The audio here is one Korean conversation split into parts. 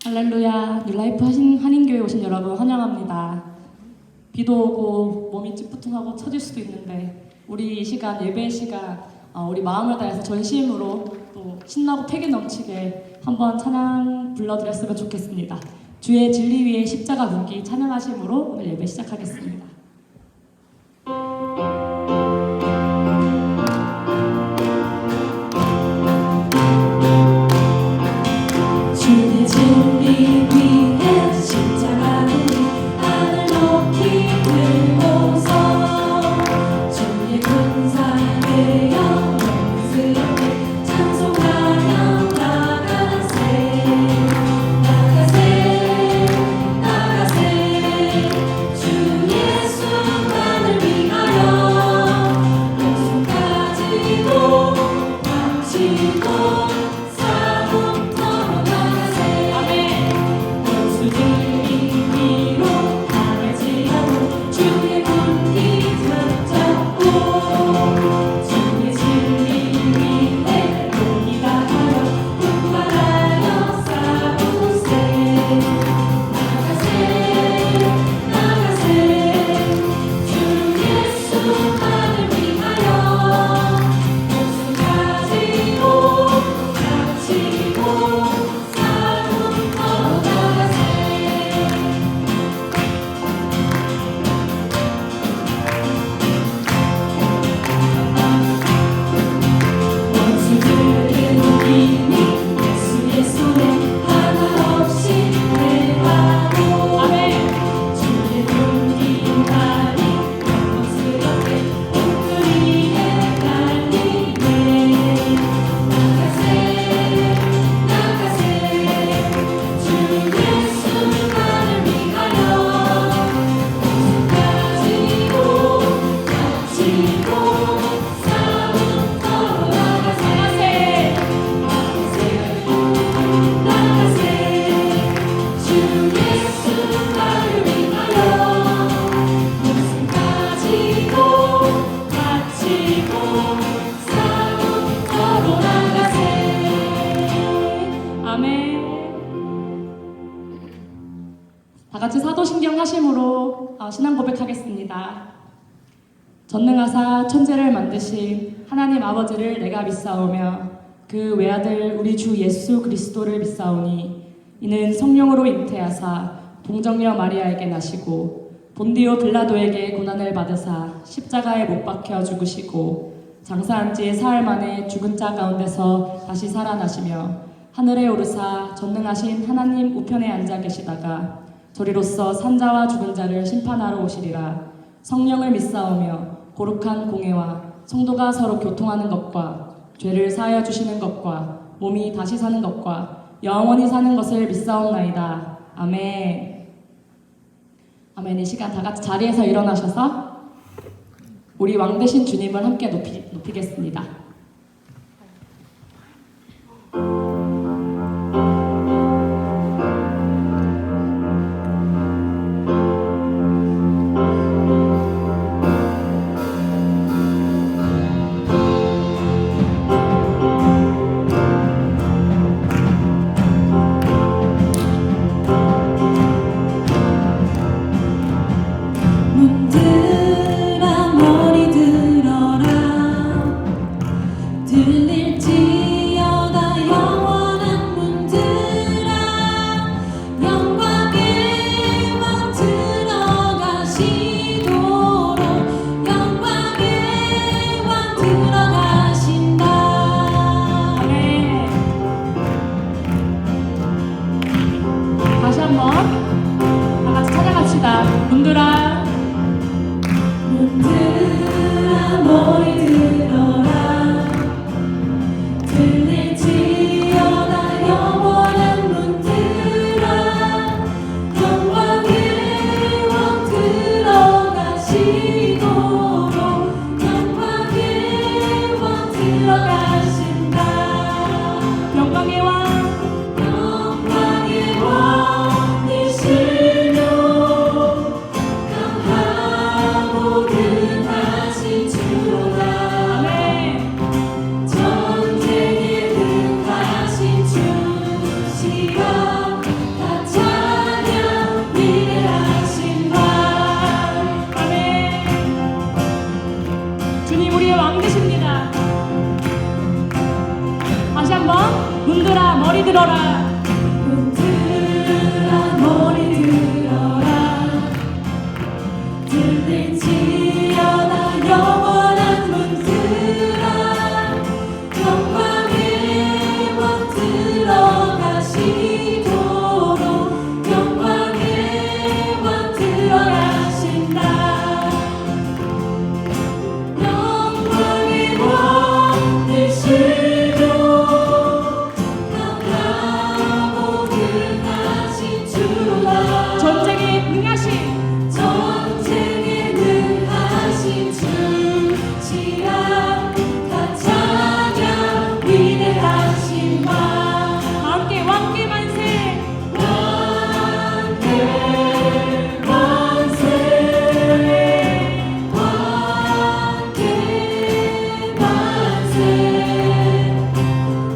할렐루야, 뉴라이프 한인교회 오신 여러분 환영합니다. 비도 오고 몸이 찌뿌둥하고 처질 수도 있는데 우리 이 시간 예배 시간 우리 마음을 다해서 전심으로 또 신나고 패기 넘치게 한번 찬양 불러드렸으면 좋겠습니다. 주의 진리 위에 십자가 묻기 찬양하심으로 오늘 예배 시작하겠습니다. 주의 진리 위에 십자가 묻기 하늘 높이 들고서 주의 군사에 영광스럽게 찬송하며 나가세 주 예수만을 위하여 목숨 가지고 바치고 다같이 사도신경 하심으로 신앙 고백하겠습니다. 전능하사 천지를 만드신 하나님 아버지를 내가 믿사오며 그 외아들 우리 주 예수 그리스도를 믿사오니 이는 성령으로 잉태하사 동정녀 마리아에게 나시고 본디오 빌라도에게 고난을 받으사 십자가에 못 박혀 죽으시고 장사한 지 사흘 만에 죽은 자 가운데서 다시 살아나시며 하늘에 오르사 전능하신 하나님 우편에 앉아 계시다가 저리로서 산자와 죽은 자를 심판하러 오시리라. 성령을 믿사오며 거룩한 공회와 성도가 서로 교통하는 것과 죄를 사하여 주시는 것과 몸이 다시 사는 것과 영원히 사는 것을 믿사옵나이다. 아멘. 아멘. 이 시간 다 같이 자리에서 일어나셔서 우리 왕 되신 주님을 함께 높이겠습니다. 문들아 머리 들어라 들릴지어다 영원한 문들아 영광의 왕 들어가시도록 영광의 왕 들어가신다. 아멘. 다시 한번 다 같이 찬양합시다. 문들아 문들아 머리 들어라 들릴지어다 영원한 문들아 영광의 왕 들어가시도록 영광의 왕 들어가신다. 영광의 왕 영광의 왕이시며 들어라. 들어라 머리 들어라 들릴지어다 영원한 문들아 영광의 왕 들어가시도록 영광의 왕 들어가신다 영광의 왕 되시고 강하고 능하신 주라 전쟁에 능하신 전쟁에 능하신 주시라 다 찬양 위대하신 왕 함께 왕께 만세. 왕께 만세 왕께 만세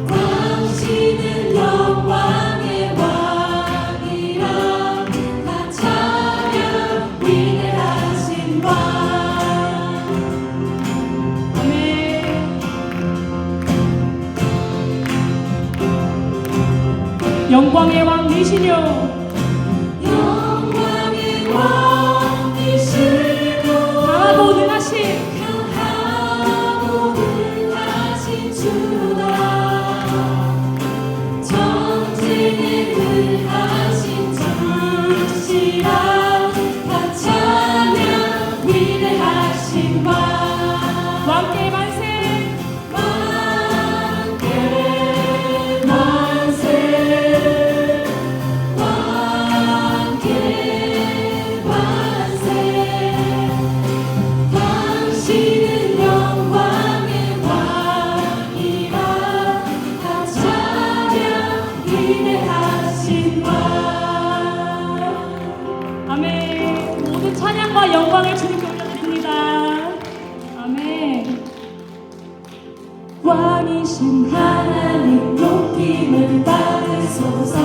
당신은 영광의 왕이라 다 찬양 위대하신 왕 아멘. 영광의 왕이시뇨. 영광의 왕이시고 강하고 능하신 강하고 능하신 주다 전쟁에 능하신 주시라 다 찬양 위대하신 왕 왕께 만세. 왕께 만세 왕께 만세 당신은 영광의 왕이라 다 찬양 위대하신 왕 아멘. 모든 찬양과 영광을 주님께 올려드립니다. 아멘. 왕이신 하나님 높임을 받으소서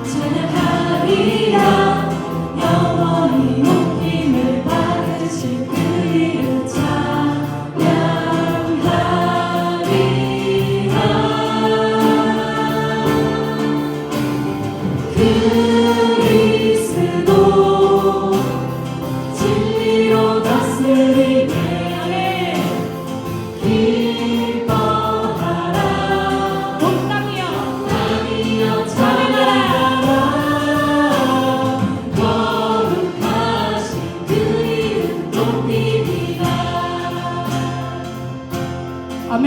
찬양하리라 영원히 높임을 받으신 그 이름 찬양하리라 그리스도 진리로 다스리네 기뻐하라 온 땅이여 땅이여 찬양하라 거룩하신 그 이름 높이리라 아멘.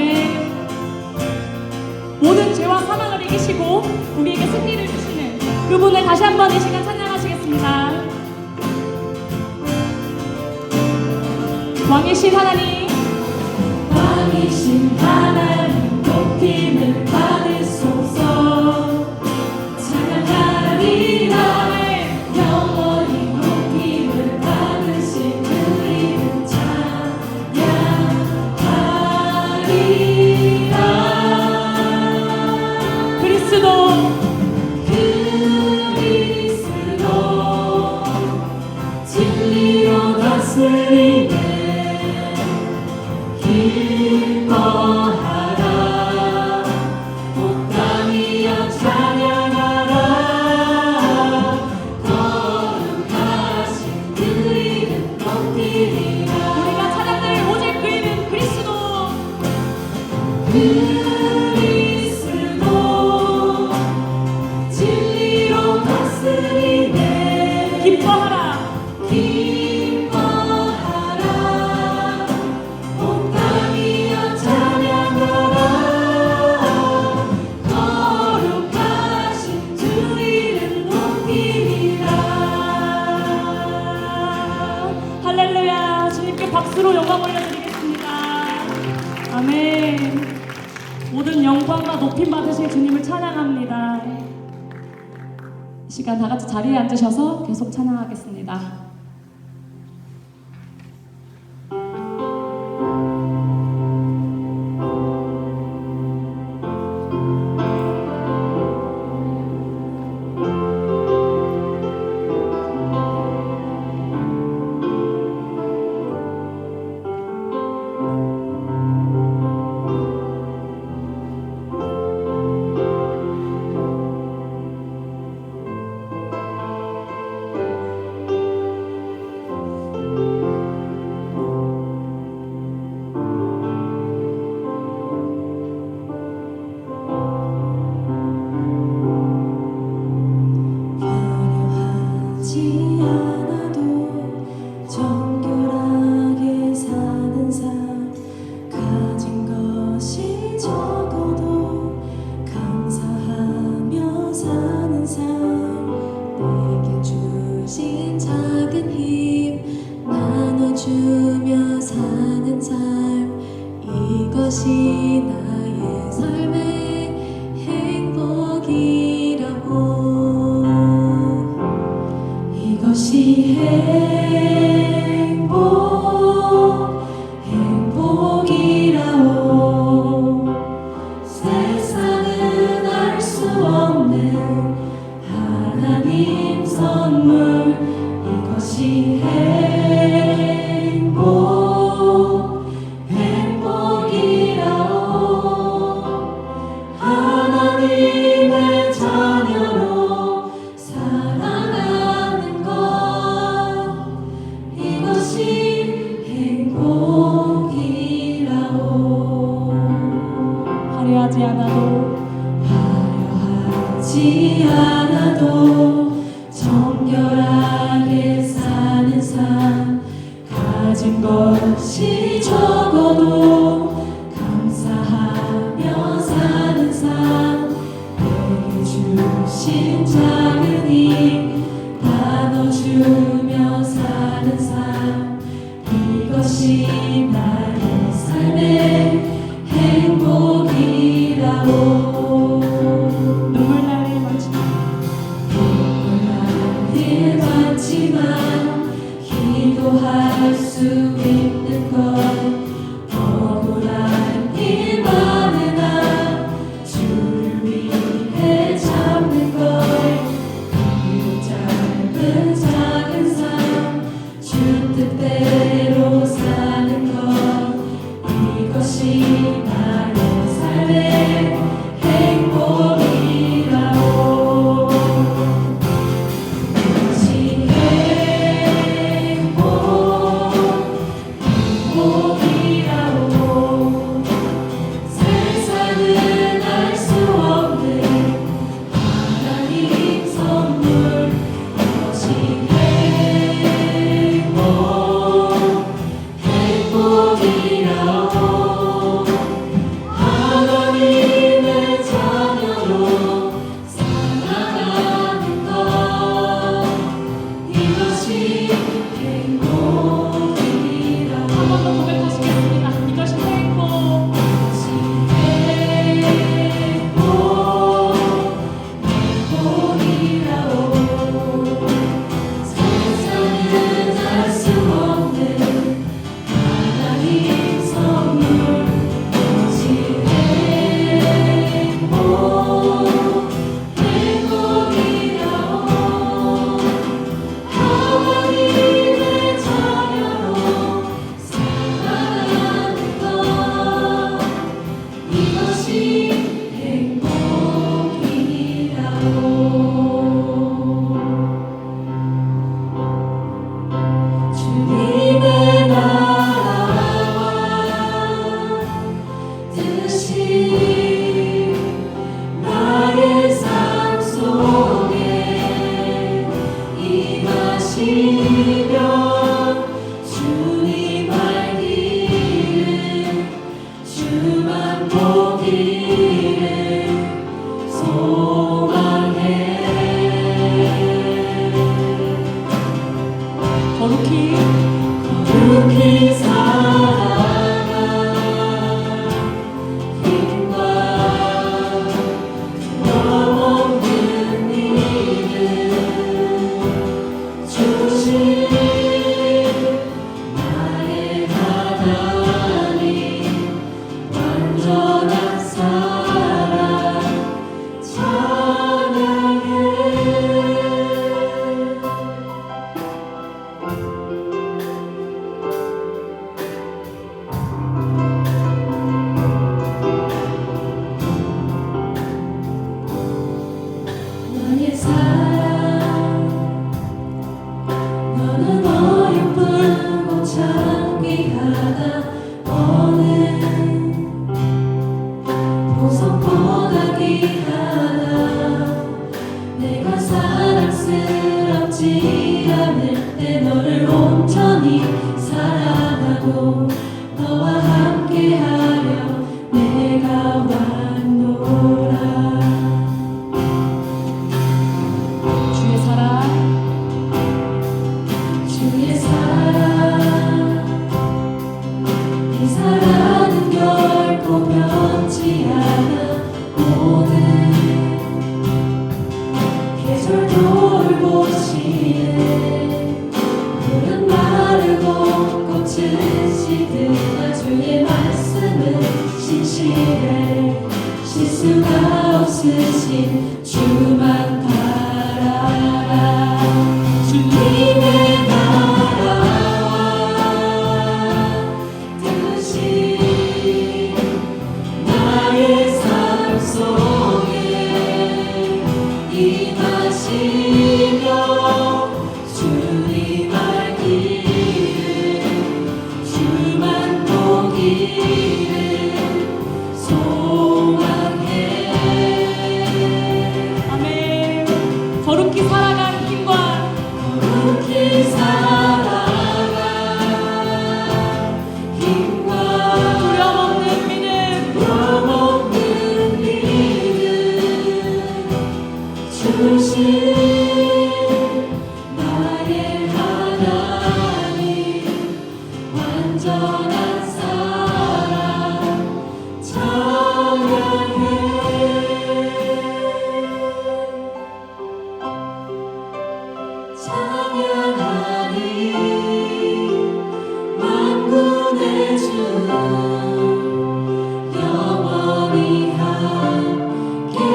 모든 죄와 사망을 이기시고 우리에게 승리를 주시는 그분을 다시 한번 이 시간 찬양하시겠습니다. 왕이신 하나님, 왕이신 하나님 높임을 받으소서 찬양하리라 영원히 높임을 받으신 그 이름 찬양하리라 그리스도 그리스도 진리로 다스리네 기뻐하라 온 땅이여 찬양하라 거룩하신 그 이름 높이리라 우리가 찬양될 오직 그 이름 그리스도. 그리스도 진리로 다스리네 기뻐하라. 기뻐하라 온 땅이여 찬양하라 거룩하신 주 이름 높이리라 할렐루야. 주님께 박수로 영광 올려드리겠습니다. 아멘. 모든 영광과 높임 받으실 주님을 찬양합니다. 이 시간 다 같이 자리에 앉으셔서 계속 찬양하겠습니다. 보지 않아도 정결하게 사는 삶 가진 것이 적어도 감사하며 사는 삶 내게 주신 작은 힘 나눠주며 사는 삶 이것이 나의 삶의 행복이라고 눈물 나를 만지고 나를 많지만 기도할 수 있는 것 억울한 일 많으나 주를 위해 잡는 것 이 짧은 작은 삶 주 뜻대로 사는 것 이것이 나의 삶의 행복이라고 이것이 행복이라고 세상은 알 수 없는 하나님 선물 이것이 행복이라고 하나님의 자녀로 살아가는 것 이것이 행복이라고 한 번 더 고백하시겠습니다. 이것이 행복. 행복이라고 세상은 알 수 없는 하나님 선물 이것이 행복이라고 하나님의 자녀로 살아가는 것 이것이 행복이라고 주님의 나라와 뜻이 나의 삶 속에 임하시며 주님 알기를 주만 보기를 소망해 거룩히 살아가 힘과 두려움없는 일을 주신 나의 하나님 완전한 사랑 찬양해 나의 사랑 너는 어여쁘고 창귀하다 어느 보석보다 귀하다 내가 사랑스럽지 않을 때 너를 온전히 사랑하고 너와 함께하려 내가 왔노라 주의 사랑. 주의 사랑 이 사랑은 결코 변치 않아 모든 계절 돌보시네 푸른 마르고 꽃은 시드나 주의 말씀은 신실해 실수가 없으신 주만 바라라 주님의 나라와 뜻이 나의 삶 속에 임하시며 주님 알기를 주만 보기를 소망해 아멘. 주신 나의 하나님 완전한 사랑 찬양해 찬양하리 만군의 주 영원히 함께하시네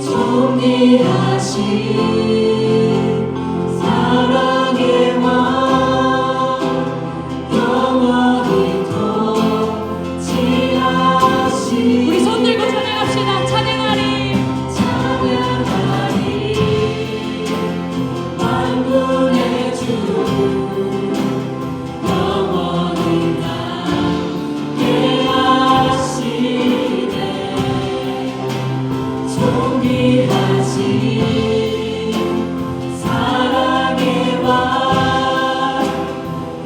존귀하신 사랑의 왕 영원히 통치하시네 우리 손 들고 찬양합시다. 찬양하리. 찬양하리 만군의 주 영원히 함께하시네 존귀하신 사랑의 왕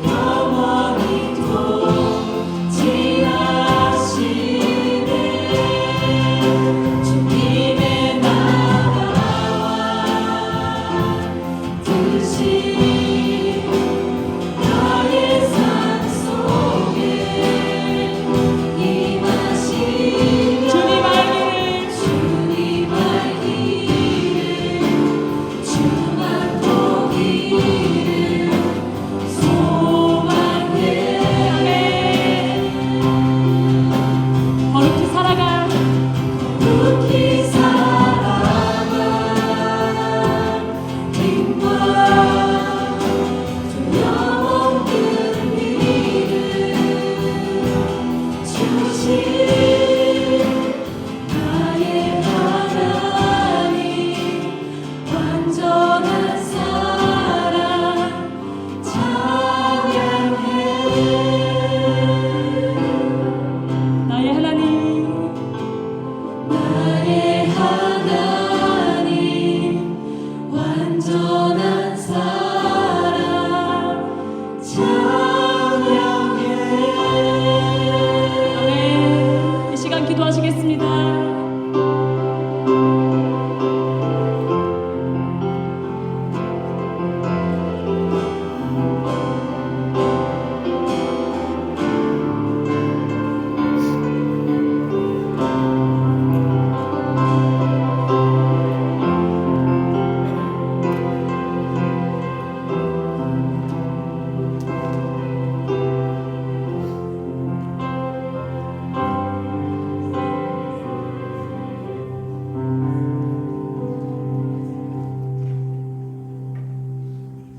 영원히 통치하시네 주님의 나라와 뜻이 나의 삶 속에 임하시며 주님 알기를 주님 알기를 주만 보기를 소망해 거룩히 살아가. 거룩히 살아가 힘과 두려움 끊기를 주신 나의 하나님 완전한 사랑 찬양해 나의 하나님. 나의 하나님 완전한 사랑 찬양해 아멘. 이 시간 기도하시겠습니다.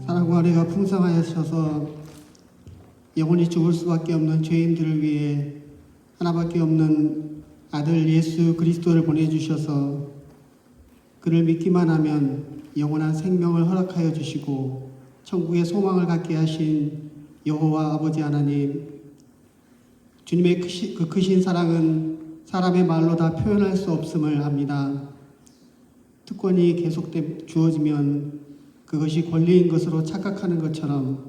사랑과 은혜가 풍성하셔서 영원히 죽을 수밖에 없는 죄인들을 위해 하나밖에 없는 아들 예수 그리스도를 보내주셔서 그를 믿기만 하면 영원한 생명을 허락하여 주시고 천국의 소망을 갖게 하신 여호와 아버지 하나님, 주님의 그 크신 사랑은 사람의 말로 다 표현할 수 없음을 압니다. 특권이 계속 주어지면 그것이 권리인 것으로 착각하는 것처럼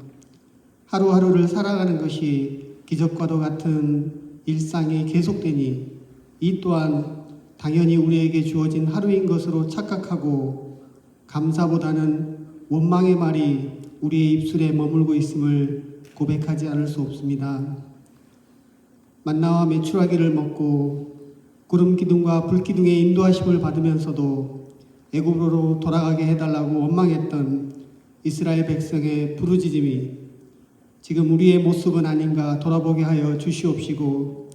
하루하루를 살아가는 것이 기적과도 같은 일상이 계속되니 이 또한 당연히 우리에게 주어진 하루인 것으로 착각하고 감사보다는 원망의 말이 우리의 입술에 머물고 있음을 고백하지 않을 수 없습니다. 만나와 메추라기를 먹고 구름 기둥과 불 기둥의 인도하심을 받으면서도 애굽으로 돌아가게 해달라고 원망했던 이스라엘 백성의 부르짖음이 지금 우리의 모습은 아닌가 돌아보게 하여 주시옵시고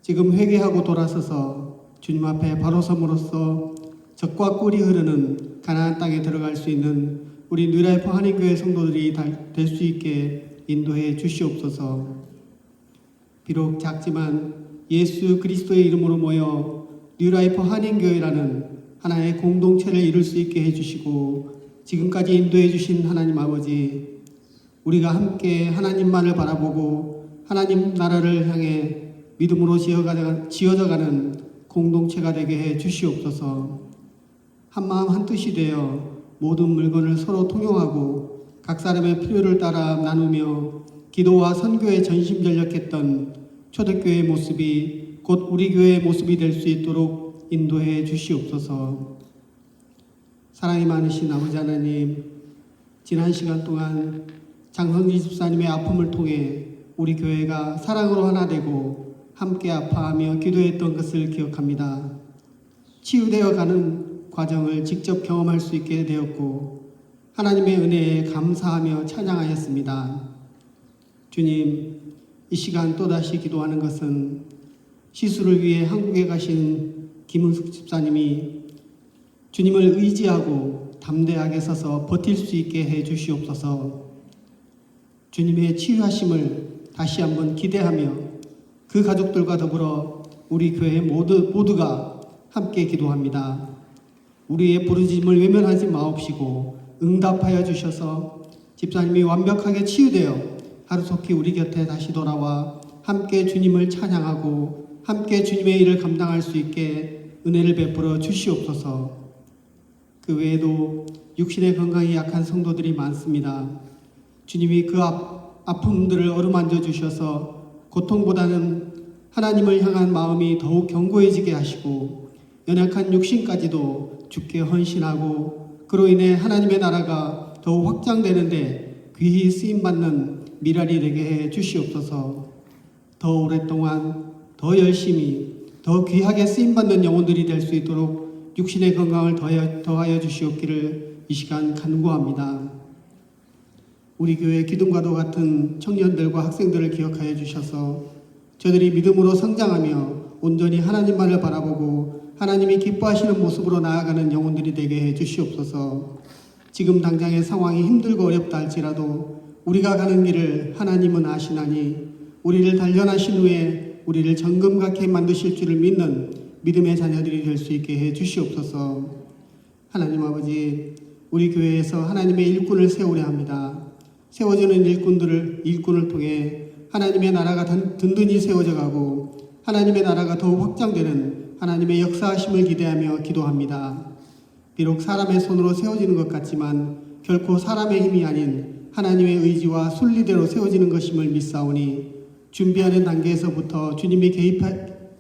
지금 회개하고 돌아서서 주님 앞에 바로 섬으로써 젖과 꿀이 흐르는 가나안 땅에 들어갈 수 있는 우리 뉴라이프 한인교회 성도들이 될 수 있게 인도해 주시옵소서. 비록 작지만 예수 그리스도의 이름으로 모여 뉴라이프 한인교회라는 하나의 공동체를 이룰 수 있게 해주시고 지금까지 인도해 주신 하나님 아버지, 우리가 함께 하나님만을 바라보고 하나님 나라를 향해 믿음으로 지어져가는 공동체가 되게 해 주시옵소서. 한마음 한뜻이 되어 모든 물건을 서로 통용하고 각 사람의 필요를 따라 나누며 기도와 선교에 전심전력했던 초대교회의 모습이 곧 우리 교회의 모습이 될 수 있도록 인도해 주시옵소서. 사랑이 많으신 아버지 하나님, 지난 시간 동안 장성진 집사님의 아픔을 통해 우리 교회가 사랑으로 하나 되고 함께 아파하며 기도했던 것을 기억합니다. 치유되어 가는 과정을 직접 경험할 수 있게 되었고 하나님의 은혜에 감사하며 찬양하였습니다. 주님, 이 시간 또다시 기도하는 것은 시술을 위해 한국에 가신 김은숙 집사님이 주님을 의지하고 담대하게 서서 버틸 수 있게 해 주시옵소서. 주님의 치유하심을 다시 한번 기대하며 그 가족들과 더불어 우리 교회 모두가 함께 기도합니다. 우리의 부르짖음을 외면하지 마옵시고 응답하여 주셔서 집사님이 완벽하게 치유되어 하루속히 우리 곁에 다시 돌아와 함께 주님을 찬양하고 함께 주님의 일을 감당할 수 있게 은혜를 베풀어 주시옵소서. 그 외에도 육신의 건강이 약한 성도들이 많습니다. 주님이 그 아픔들을 어루만져 주셔서 고통보다는 하나님을 향한 마음이 더욱 견고해지게 하시고 연약한 육신까지도 주께 헌신하고 그로 인해 하나님의 나라가 더욱 확장되는데 귀히 쓰임받는 미랄이 되게 해 주시옵소서. 더 오랫동안 더 열심히 더 귀하게 쓰임받는 영혼들이 될 수 있도록 육신의 건강을 더하여 주시옵기를 이 시간 간구합니다. 우리 교회 기둥과도 같은 청년들과 학생들을 기억하여 주셔서 저들이 믿음으로 성장하며 온전히 하나님만을 바라보고 하나님이 기뻐하시는 모습으로 나아가는 영혼들이 되게 해 주시옵소서. 지금 당장의 상황이 힘들고 어렵다 할지라도 우리가 가는 길을 하나님은 아시나니 우리를 단련하신 후에 우리를 정금같게 만드실 줄을 믿는 믿음의 자녀들이 될 수 있게 해 주시옵소서. 하나님 아버지, 우리 교회에서 하나님의 일꾼을 세우려 합니다. 세워지는 일꾼을 통해 하나님의 나라가 든든히 세워져 가고 하나님의 나라가 더욱 확장되는 하나님의 역사하심을 기대하며 기도합니다. 비록 사람의 손으로 세워지는 것 같지만 결코 사람의 힘이 아닌 하나님의 의지와 순리대로 세워지는 것임을 믿사오니 준비하는 단계에서부터 주님이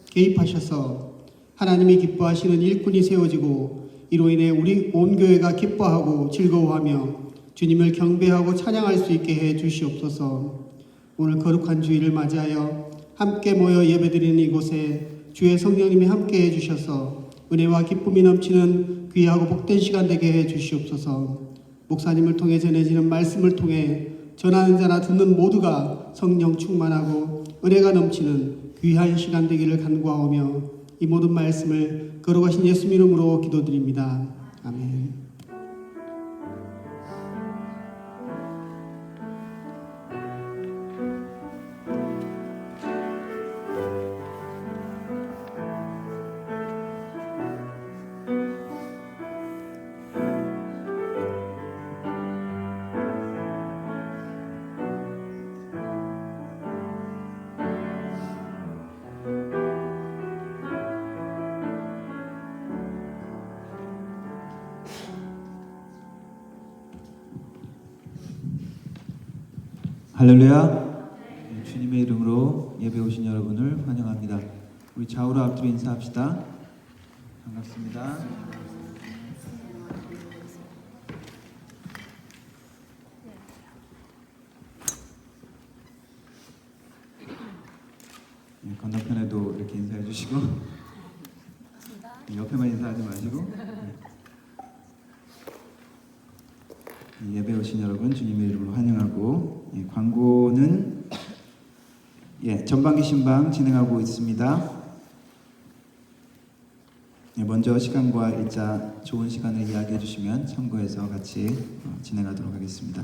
개입하셔서 하나님이 기뻐하시는 일꾼이 세워지고 이로 인해 우리 온 교회가 기뻐하고 즐거워하며 주님을 경배하고 찬양할 수 있게 해 주시옵소서. 오늘 거룩한 주일을 맞이하여 함께 모여 예배드리는 이곳에 주의 성령님이 함께 해 주셔서 은혜와 기쁨이 넘치는 귀하고 복된 시간 되게 해 주시옵소서. 목사님을 통해 전해지는 말씀을 통해 전하는 자나 듣는 모두가 성령 충만하고 은혜가 넘치는 귀한 시간 되기를 간구하오며 이 모든 말씀을 거룩하신 예수 이름으로 기도드립니다. 아멘. 할렐루야. 주님의 이름으로 예배 오신 여러분을 환영합니다. 우리 좌우로 앞뒤로 인사합시다. 반갑습니다. 건너편에도 이렇게 인사해 주시고 옆에만 인사하지 마시고 예배 오신 여러분 주님의 이름으로 환영하고 광고는 전반기 신방 진행하고 있습니다. 먼저 시간과 일자 좋은 시간을 이야기해 주시면 참고해서 같이 진행하도록 하겠습니다.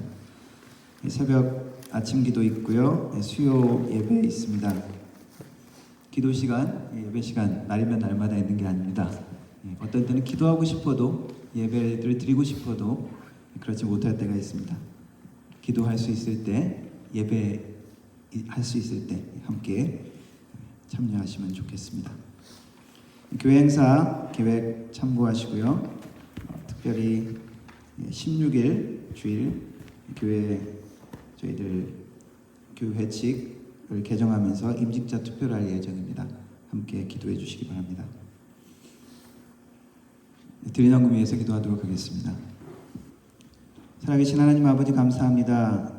새벽 아침 기도 있고요. 수요 예배 있습니다. 기도 시간, 예배 시간 날이면 날마다 있는 게 아닙니다. 어떤 때는 기도하고 싶어도 예배를 드리고 싶어도 그렇지 못할 때가 있습니다. 기도할 수 있을 때, 예배할 수 있을 때 함께 참여하시면 좋겠습니다. 교회 행사 계획 참고하시고요. 특별히 16일 주일 교회 저희들 교회 회칙을 개정하면서 임직자 투표를 할 예정입니다. 함께 기도해 주시기 바랍니다. 드린 헌금 위해서 기도하도록 하겠습니다. 살아계신 하나님 아버지 감사합니다.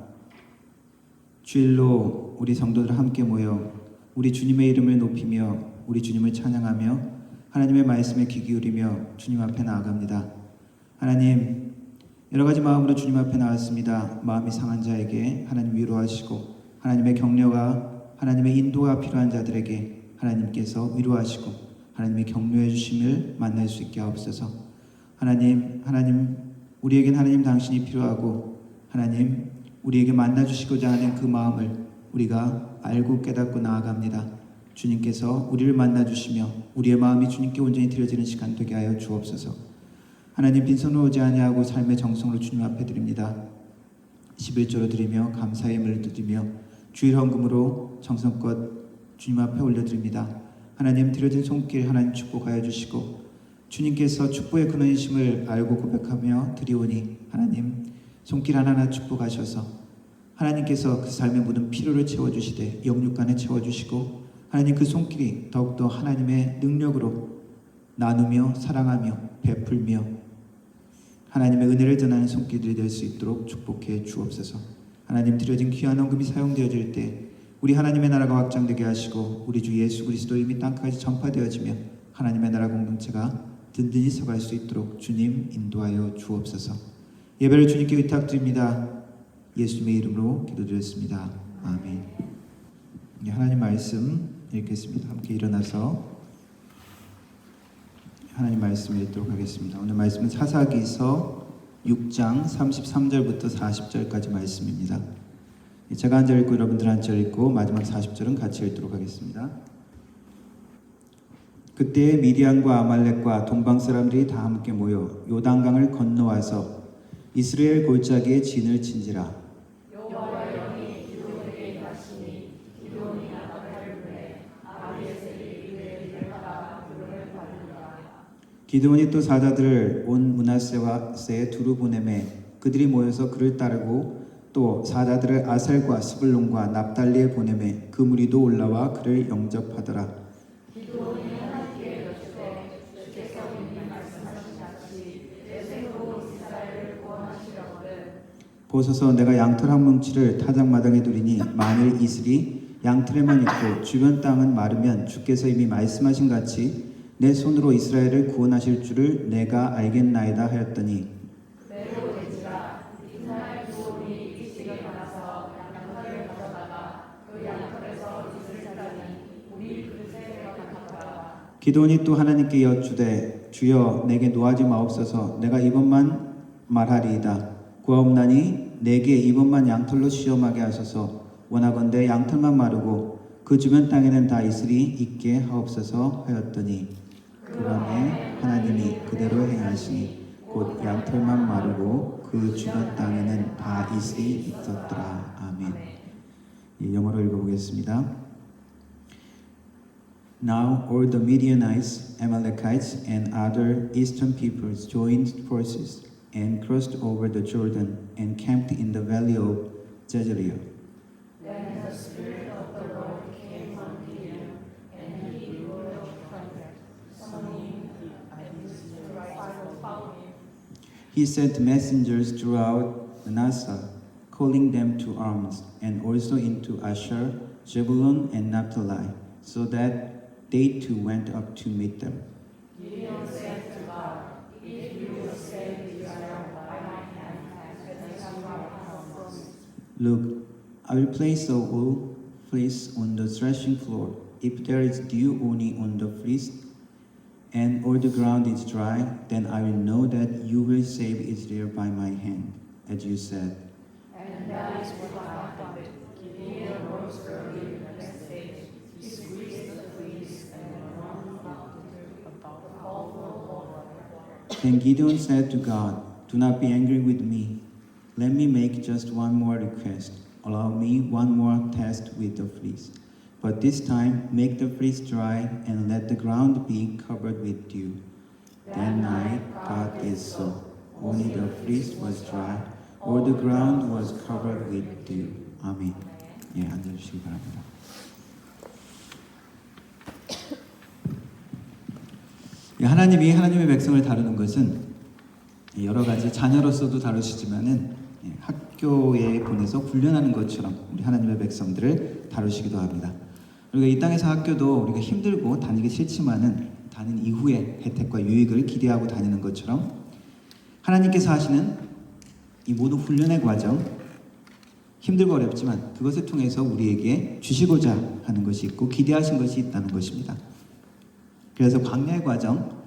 주일로 우리 성도들 함께 모여 우리 주님의 이름을 높이며 우리 주님을 찬양하며 하나님의 말씀에 귀 기울이며 주님 앞에 나아갑니다. 하나님, 여러 가지 마음으로 주님 앞에 나왔습니다. 마음이 상한 자에게 하나님 위로하시고 하나님의 격려가 하나님의 인도가 필요한 자들에게 하나님께서 위로하시고 하나님의 격려해 주심을 만날 수 있게 하옵소서. 하나님 우리에겐 하나님 당신이 필요하고 하나님 우리에게 만나 주시고자 하는 그 마음을 우리가 알고 깨닫고 나아갑니다. 주님께서 우리를 만나 주시며 우리의 마음이 주님께 온전히 드려지는 시간 되게 하여 주옵소서. 하나님 빈손으로 오지 아니하고 삶의 정성으로 주님 앞에 드립니다. 11조로 드리며 감사의 예물을 드리며 주일 헌금으로 정성껏 주님 앞에 올려드립니다. 하나님 드려진 손길 하나님 축복하여 주시고 주님께서 축복의 근원이심을 알고 고백하며 드리오니 하나님 손길 하나하나 축복하셔서 하나님께서 그 삶의 모든 필요를 채워주시되 영육간에 채워주시고 하나님 그 손길이 더욱더 하나님의 능력으로 나누며 사랑하며 베풀며 하나님의 은혜를 전하는 손길들이 될 수 있도록 축복해 주옵소서. 하나님 드려진 귀한 헌금이 사용되어질 때 우리 하나님의 나라가 확장되게 하시고 우리 주 예수 그리스도 이미 땅까지 전파되어지며 하나님의 나라 공동체가 든든히 서갈 수 있도록 주님 인도하여 주옵소서. 예배를 주님께 의탁드립니다. 예수님의 이름으로 기도드렸습니다. 아멘. 하나님 말씀 읽겠습니다. 함께 일어나서 하나님 말씀 읽도록 하겠습니다. 오늘 말씀은 사사기서 6장 33절부터 40절까지 말씀입니다. 제가 한 절 읽고 여러분들 한 절 읽고 마지막 40절은 같이 읽도록 하겠습니다. 그때 미디안과 아말렉과 동방 사람들이 다 함께 모여 요단강을 건너와서 이스라엘 골짜기에 진을 친지라. 기드온이 또 사자들을 온 므낫세에 두루 보내매 그들이 모여서 그를 따르고 또 사자들을 아셀과 스불론과 납달리에 보내매 그 무리도 올라와 그를 영접하더라. 보소서 내가 양털 한 뭉치를 타작마당에 두리니 만일 이슬이 양털에만 있고 주변 땅은 마르면 주께서 이미 말씀하신 같이 내 손으로 이스라엘을 구원하실 줄을 내가 알겠나이다 하였더니 기드온이 또 하나님께 여쭈되 주여 내게 노하지 마옵소서. 내가 이번만 말하리이다. 구하옵나니 내게 이번만 양털로 시험하게 하소서. 원하건대 양털만 마르고 그 주변 땅에는 다 이슬이 있게 하옵소서 하였더니 그 밤에 하나님이 그대로 행하시니 곧 양털만 마르고 그 주변 땅에는 다 이슬이 있었더라. 아멘. 영어로 읽어보겠습니다. Now all the Midianites, Amalekites, and other eastern peoples joined forces and crossed over the Jordan and camped in the valley of Jezreel. Then the Spirit of the Lord came on Gideon, and he grew of trumpet, summoning the right following. He sent messengers throughout Manasseh, calling them to arms, and also into Asher, Zebulun, and Naphtali, so that they too went up to meet them. Gideon said to God, if you will save Israel by my hand, as you have promised. Look, I will place a wool fleece on the threshing floor. If there is dew only on the fleece, and all the ground is dry, then I will know that you will save Israel by my hand, as you said. And that is what happened. Gideon rose early the next day. He squeezed the fleece and wrung out about the whole water. Then Gideon said to God, do not be angry with me. Let me make just one more request. Allow me one more test with the fleece. But this time, make the fleece dry and let the ground be covered with dew. That night, God did so. Only the fleece was dry, all the ground was covered with dew. 아멘. 예, 앉아주시기 바랍니다. 하나님이 하나님의 백성을 다루는 것은 여러 가지 자녀로서도 다루시지만은 학교에 보내서 훈련하는 것처럼 우리 하나님의 백성들을 다루시기도 합니다. 우리가 이 땅에서 학교도 우리가 힘들고 다니기 싫지만은 다닌 이후의 혜택과 유익을 기대하고 다니는 것처럼 하나님께서 하시는 이 모든 훈련의 과정, 힘들고 어렵지만 그것을 통해서 우리에게 주시고자 하는 것이 있고 기대하신 것이 있다는 것입니다. 그래서 광야의 과정,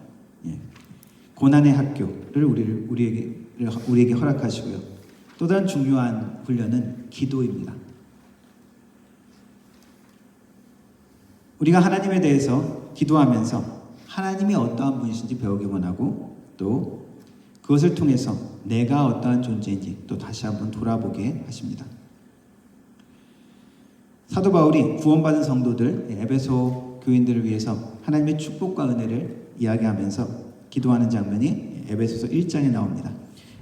고난의 학교를 우리에게 허락하시고요. 또 다른 중요한 훈련은 기도입니다. 우리가 하나님에 대해서 기도하면서 하나님이 어떠한 분이신지 배우기 원하고 또 그것을 통해서 내가 어떠한 존재인지 또 다시 한번 돌아보게 하십니다. 사도 바울이 구원받은 성도들 에베소 교인들을 위해서 하나님의 축복과 은혜를 이야기하면서 기도하는 장면이 에베소서 1장에 나옵니다.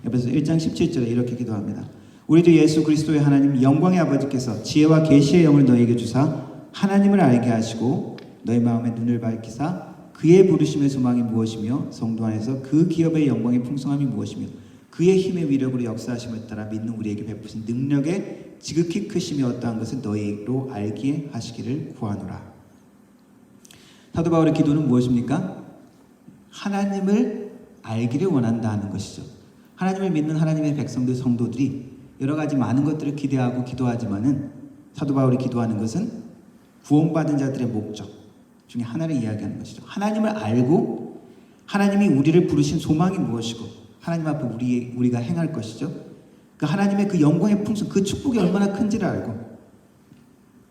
에베소서 1장 17절에 이렇게 기도합니다. 우리도 예수 그리스도의 하나님 영광의 아버지께서 지혜와 계시의 영을 너희에게 주사 하나님을 알게 하시고 너희 마음의 눈을 밝히사 그의 부르심의 소망이 무엇이며 성도 안에서 그 기업의 영광의 풍성함이 무엇이며 그의 힘의 위력으로 역사하심을 따라 믿는 우리에게 베푸신 능력의 지극히 크심이 어떠한 것을 너희로 알게 하시기를 구하노라. 사도 바울의 기도는 무엇입니까? 하나님을 알기를 원한다는 것이죠. 하나님을 믿는 하나님의 백성들, 성도들이 여러 가지 많은 것들을 기대하고 기도하지만은 사도 바울이 기도하는 것은 구원받은 자들의 목적 중에 하나를 이야기하는 것이죠. 하나님을 알고 하나님이 우리를 부르신 소망이 무엇이고 하나님 앞에 우리가 행할 것이죠. 그 하나님의 그 영광의 풍성, 그 축복이 얼마나 큰지를 알고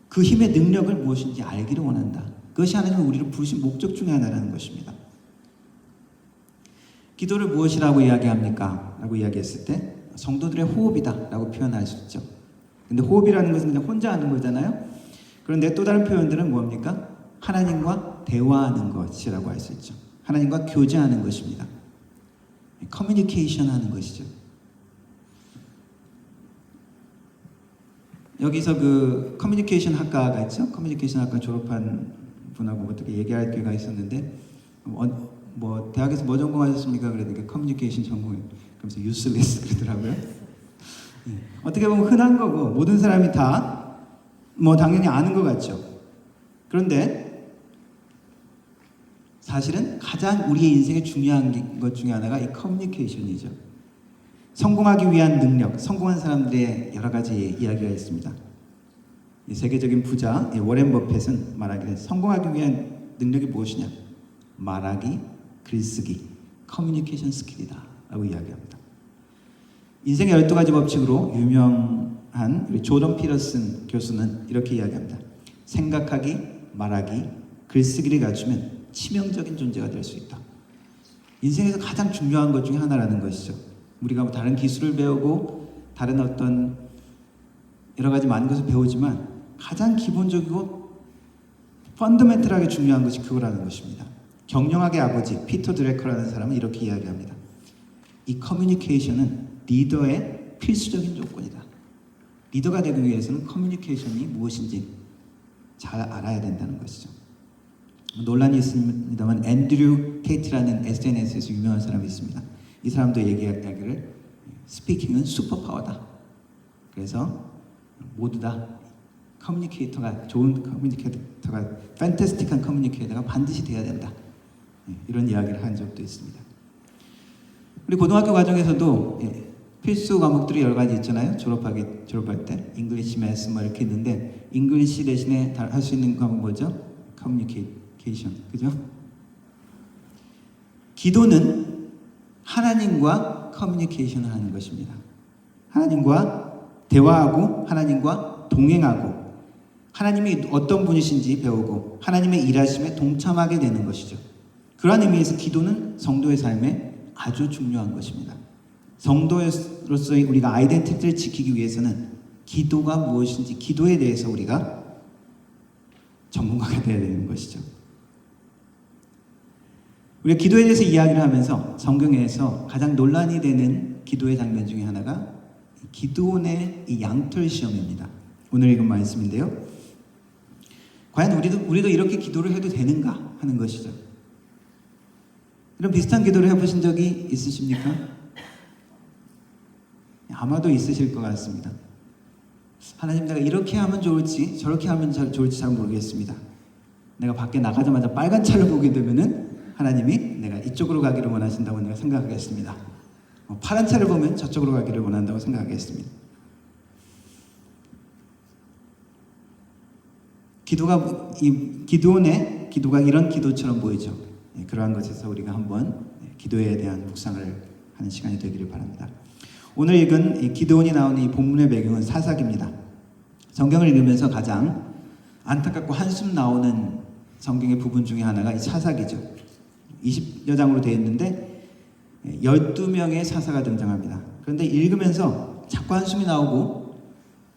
그 힘의 능력을 무엇인지 알기를 원한다. 그것이 하나님이 우리를 부르신 목적 중에 하나라는 것입니다. 기도를 무엇이라고 이야기합니까? 라고 이야기했을 때 성도들의 호흡이다 라고 표현할 수 있죠. 근데 호흡이라는 것은 그냥 혼자 하는 거잖아요. 그런데 또 다른 표현들은 뭡니까? 하나님과 대화하는 것이라고 할 수 있죠. 하나님과 교제하는 것입니다. 커뮤니케이션 하는 것이죠. 여기서 그 커뮤니케이션 학과가 있죠. 커뮤니케이션 학과 졸업한 분하고 어떻게 얘기할 기회가 있었는데 뭐 대학에서 뭐 전공하셨습니까? 그랬더니 커뮤니케이션 전공이 그러면서 useless 그러더라고요. 어떻게 보면 흔한 거고 모든 사람이 다 뭐 당연히 아는 것 같죠. 그런데 사실은 가장 우리의 인생에 중요한 것 중에 하나가 이 커뮤니케이션이죠. 성공하기 위한 능력, 성공한 사람들의 여러 가지 이야기가 있습니다. 이 세계적인 부자 워렌 버핏은 말하기를 성공하기 위한 능력이 무엇이냐? 말하기, 글쓰기, 커뮤니케이션 스킬이다 라고 이야기합니다. 인생의 12가지 법칙으로 유명한 우리 조던 피터슨 교수는 이렇게 이야기합니다. 생각하기, 말하기, 글쓰기를 갖추면 치명적인 존재가 될 수 있다. 인생에서 가장 중요한 것 중에 하나라는 것이죠. 우리가 다른 기술을 배우고 다른 어떤 여러 가지 많은 것을 배우지만 가장 기본적이고 펀더멘털하게 중요한 것이 그거라는 것입니다. 경영학의 아버지 피터 드래커라는 사람은 이렇게 이야기합니다. 이 커뮤니케이션은 리더의 필수적인 조건이다. 리더가 되기 위해서는 커뮤니케이션이 무엇인지 잘 알아야 된다는 것이죠. 논란이 있습니다만 앤드류 테이트라는 SNS에서 유명한 사람이 있습니다. 이 사람도 얘기하기를 스피킹은 슈퍼파워다. 그래서 모두 다 커뮤니케이터가 좋은 커뮤니케이터가 팬타스틱한 커뮤니케이터가 반드시 돼야 된다. 이런 이야기를 한 적도 있습니다. 우리 고등학교 과정에서도 필수 과목들이 여러 가지 있잖아요. 졸업할 때 잉글리시, 매스 뭐 이렇게 있는데 잉글리시 대신에 할 수 있는 과목 뭐죠? 커뮤니케이션, 그죠? 기도는 하나님과 커뮤니케이션을 하는 것입니다. 하나님과 대화하고 하나님과 동행하고 하나님이 어떤 분이신지 배우고 하나님의 일하심에 동참하게 되는 것이죠. 그러한 의미에서 기도는 성도의 삶에 아주 중요한 것입니다. 성도로서의 우리가 아이덴티티를 지키기 위해서는 기도가 무엇인지 기도에 대해서 우리가 전문가가 되어야 되는 것이죠. 우리가 기도에 대해서 이야기를 하면서 성경에서 가장 논란이 되는 기도의 장면 중에 하나가 기드온의 이 양털 시험입니다. 오늘 읽은 말씀인데요. 과연 우리도 이렇게 기도를 해도 되는가 하는 것이죠. 이런 비슷한 기도를 해보신 적이 있으십니까? 아마도 있으실 것 같습니다. 하나님, 내가 이렇게 하면 좋을지 저렇게 하면 좋을지 잘 모르겠습니다. 내가 밖에 나가자마자 빨간 차를 보게 되면은 하나님이 내가 이쪽으로 가기를 원하신다고 내가 생각하겠습니다. 파란 차를 보면 저쪽으로 가기를 원한다고 생각하겠습니다. 기도원의 기도가 이런 기도처럼 보이죠. 그러한 것에서 우리가 한번 기도에 대한 묵상을 하는 시간이 되기를 바랍니다. 오늘 읽은 이 기도원이 나오는 이 본문의 배경은 사사기입니다. 성경을 읽으면서 가장 안타깝고 한숨 나오는 성경의 부분 중에 하나가 이 사사기죠. 20여 장으로 되어 있는데 12명의 사사가 등장합니다. 그런데 읽으면서 자꾸 한숨이 나오고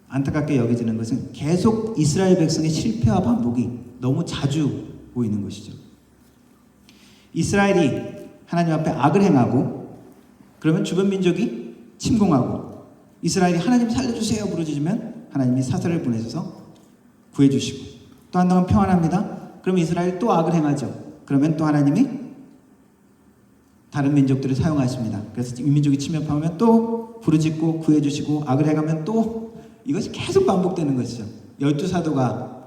안타깝게 여겨지는 것은 계속 이스라엘 백성의 실패와 반복이 너무 자주 보이는 것이죠. 이스라엘이 하나님 앞에 악을 행하고 그러면 주변 민족이 침공하고 이스라엘이 하나님 살려주세요 부르짖으면 하나님이 사사를 보내셔서 구해주시고 또 한동안 평안합니다. 그럼 이스라엘이 또 악을 행하죠. 그러면 또 하나님이 다른 민족들을 사용하십니다. 그래서 이 민족이 침입하면 또 부르짖고 구해주시고 악을 행하면 또 이것이 계속 반복되는 것이죠. 12사도가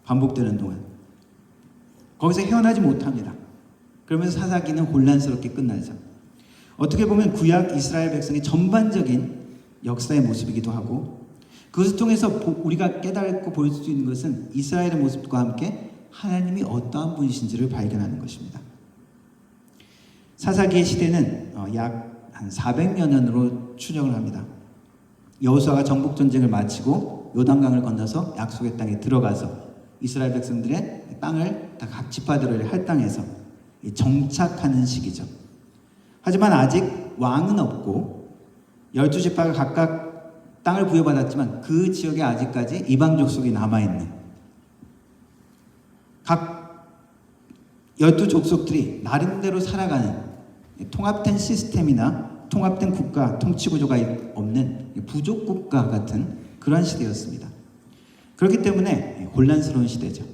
반복되는 동안 거기서 헤어나지 못합니다. 그러면서 사사기는 혼란스럽게 끝나죠. 어떻게 보면 구약 이스라엘 백성의 전반적인 역사의 모습이기도 하고 그것을 통해서 우리가 깨닫고 볼 수 있는 것은 이스라엘의 모습과 함께 하나님이 어떠한 분이신지를 발견하는 것입니다. 사사기의 시대는 약 한 400여 년으로 추정을 합니다. 여호수아가 정복 전쟁을 마치고 요단강을 건너서 약속의 땅에 들어가서 이스라엘 백성들의 땅을 다 각 지파들을 할당해서 정착하는 시기죠. 하지만 아직 왕은 없고 12지파가 각각 땅을 부여받았지만 그 지역에 아직까지 이방 족속이 남아있는 각 12족속들이 나름대로 살아가는 통합된 시스템이나 통합된 국가 통치구조가 없는 부족국가 같은 그런 시대였습니다. 그렇기 때문에 혼란스러운 시대죠.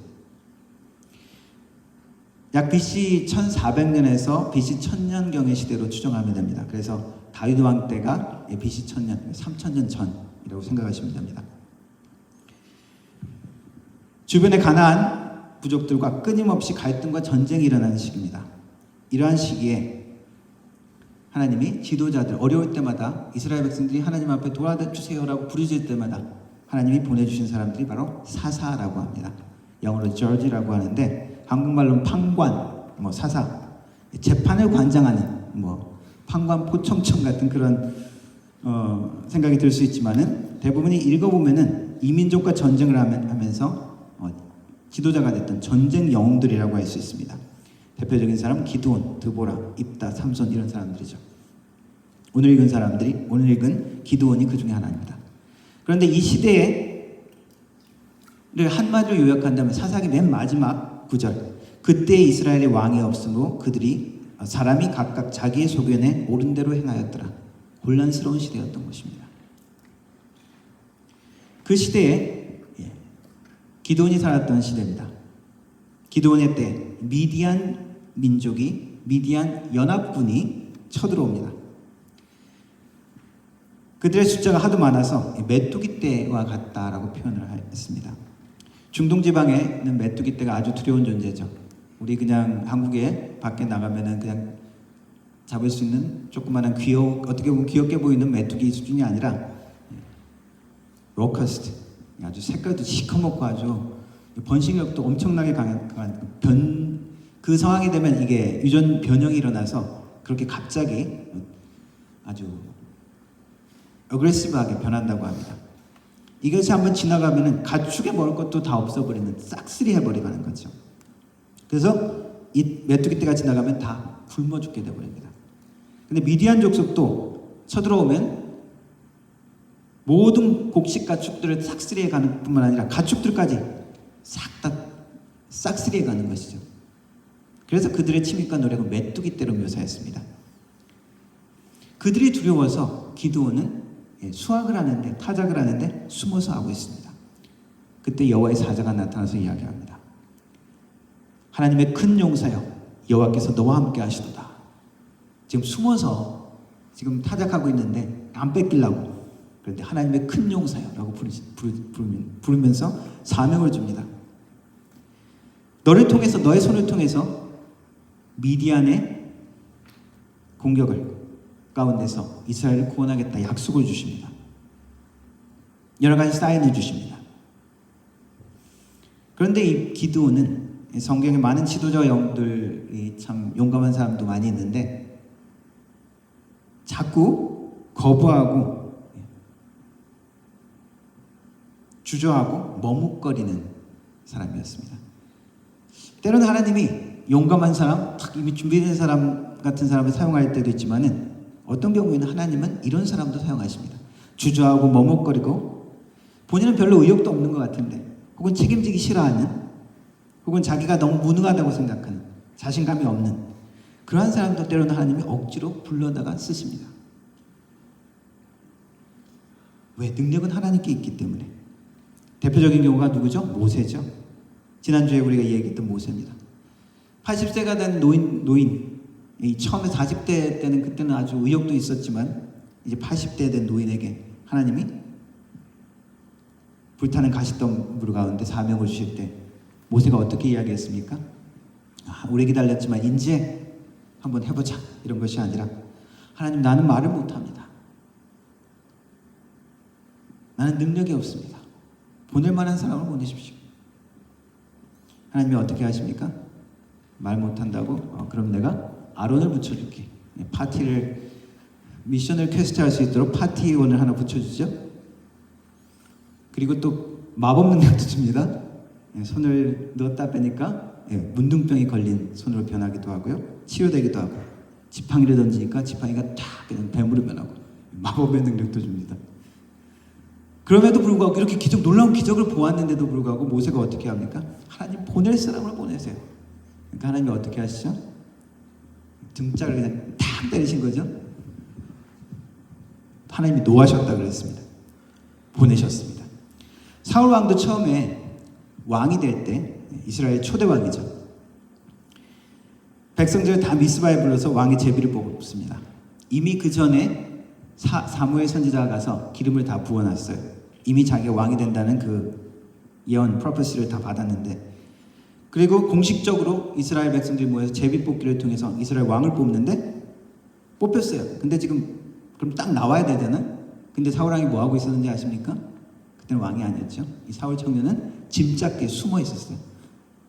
약 BC 1400년에서 BC 1000년경의 시대로 추정하면 됩니다. 그래서 다윗 왕 때가 BC 1000년, 3000년 전이라고 생각하시면 됩니다. 주변의 가나안 부족들과 끊임없이 갈등과 전쟁이 일어나는 시기입니다. 이러한 시기에 하나님이 지도자들 어려울 때마다 이스라엘 백성들이 하나님 앞에 도와주세요라고 부르짖을 때마다 하나님이 보내주신 사람들이 바로 사사라고 합니다. 영어로 judge라고 하는데 한국말로는 판관, 사사, 재판을 관장하는 판관 포청청 같은 그런 생각이 들 수 있지만은 대부분이 읽어보면은 이민족과 전쟁을 하면서 지도자가 됐던 전쟁 영웅들이라고 할 수 있습니다. 대표적인 사람은 기드온, 드보라, 입다, 삼손 이런 사람들이죠. 오늘 읽은 기드온이 그 중에 하나입니다. 그런데 이 시대를 한마디로 요약한다면 사사기 맨 마지막 구절, 그때 이스라엘의 왕이 없으므로 사람이 각각 자기의 소견에 옳은 대로 행하였더라. 혼란스러운 시대였던 것입니다. 그 시대에 기드온이 살았던 시대입니다. 기드온의 때 미디안 연합군이 쳐들어옵니다. 그들의 숫자가 하도 많아서 메뚜기 떼와 같다라고 표현을 했습니다. 중동 지방에는 메뚜기 떼가 아주 두려운 존재죠. 우리 그냥 한국에 밖에 나가면은 그냥 잡을 수 있는 조그마한 어떻게 보면 귀엽게 보이는 메뚜기 수준이 아니라 로커스트, 아주 색깔도 시커멓고 아주 번식력도 엄청나게 강한 그 상황이 되면 이게 유전 변형이 일어나서 그렇게 갑자기 아주 어그레시브하게 변한다고 합니다. 이것이 한번 지나가면은 가축에 먹을 것도 다 없어버리는 싹쓸이 해버리는 거죠. 그래서 이 메뚜기떼가 지나가면 다 굶어 죽게 되어버립니다. 근데 미디안 족속도 쳐들어오면 모든 곡식 가축들을 싹쓸이해 가는 뿐만 아니라 가축들까지 싹 다 싹쓸이해 가는 것이죠. 그래서 그들의 침입과 노력은 메뚜기떼로 묘사했습니다. 그들이 두려워서 기드온은 수확을 하는데 타작을 하는데 숨어서 하고 있습니다. 그때 여호와의 사자가 나타나서 이야기합니다. 하나님의 큰 용사여, 여호와께서 너와 함께 하시도다. 지금 숨어서 지금 타작하고 있는데 안 뺏기려고. 그런데 하나님의 큰 용사여라고 부르면서 사명을 줍니다. 너를 통해서, 너의 손을 통해서 미디안의 공격을 가운데서 이스라엘을 구원하겠다 약속을 주십니다. 여러 가지 사인을 주십니다. 그런데 이 기드온은 성경에 많은 지도자 영들이 참 용감한 사람도 많이 있는데 자꾸 거부하고 주저하고 머뭇거리는 사람이었습니다. 때로는 하나님이 용감한 사람, 딱 이미 준비된 사람 같은 사람을 사용할 때도 있지만은 어떤 경우에는 하나님은 이런 사람도 사용하십니다. 주저하고 머뭇거리고 본인은 별로 의욕도 없는 것 같은데 혹은 책임지기 싫어하는 혹은 자기가 너무 무능하다고 생각하는 자신감이 없는 그러한 사람도 때로는 하나님이 억지로 불러다가 쓰십니다. 왜? 능력은 하나님께 있기 때문에. 대표적인 경우가 누구죠? 모세죠. 지난주에 우리가 얘기했던 모세입니다. 80세가 된 노인, 처음에 40대 때는 그때는 아주 의욕도 있었지만 이제 80대 된 노인에게 하나님이 불타는 가시덤불 가운데 사명을 주실 때 모세가 어떻게 이야기했습니까? 오래 기다렸지만 이제 한번 해보자 이런 것이 아니라 하나님 나는 말을 못합니다. 나는 능력이 없습니다. 보낼 만한 사람을 보내십시오. 하나님이 어떻게 하십니까? 말 못한다고? 그럼 내가 아론을 붙여줄게. 파티를 미션을 퀘스트할 수 있도록 파티원을 하나 붙여주죠. 그리고 또 마법 능력도 줍니다. 손을 넣었다 빼니까 문둥병이 걸린 손으로 변하기도 하고요. 치료되기도 하고 지팡이를 던지니까 지팡이가 탁 그냥 뱀으로 변하고 마법의 능력도 줍니다. 그럼에도 불구하고 이렇게 놀라운 기적을 보았는데도 불구하고 모세가 어떻게 합니까? 하나님 보낼 사람을 보내세요. 그러니까 하나님이 어떻게 하시죠? 등짝을 그냥 탁 때리신 거죠. 하나님이 노하셨다 그랬습니다. 보내셨습니다. 사울 왕도 처음에 왕이 될 때 이스라엘 초대 왕이죠. 백성들을 다 미스바에 불러서 왕의 제비를 뽑습니다. 이미 그 전에 사무엘 선지자가 가서 기름을 다 부어놨어요. 이미 자기가 왕이 된다는 그 예언, 프로페시를 다 받았는데 그리고 공식적으로 이스라엘 백성들이 모여서 제비 뽑기를 통해서 이스라엘 왕을 뽑는데 뽑혔어요. 근데 지금 그럼 딱 나와야 되잖아요. 근데 사울 왕이 뭐 하고 있었는지 아십니까? 그때는 왕이 아니었죠. 이 사울 청년은 짐작게 숨어 있었어요.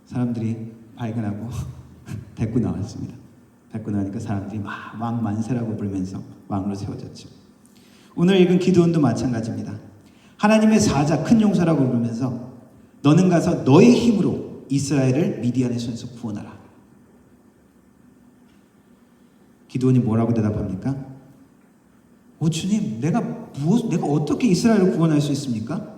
사람들이 발견하고 데리고 나왔습니다. 데리고 나니까 사람들이 막 왕 만세라고 부르면서 왕으로 세워졌죠. 오늘 읽은 기드온도 마찬가지입니다. 하나님의 사자 큰 용사라고 부르면서 너는 가서 너의 힘으로 이스라엘을 미디안의 손에서 구원하라. 기드온이 뭐라고 대답합니까? 주님, 내가 어떻게 이스라엘을 구원할 수 있습니까?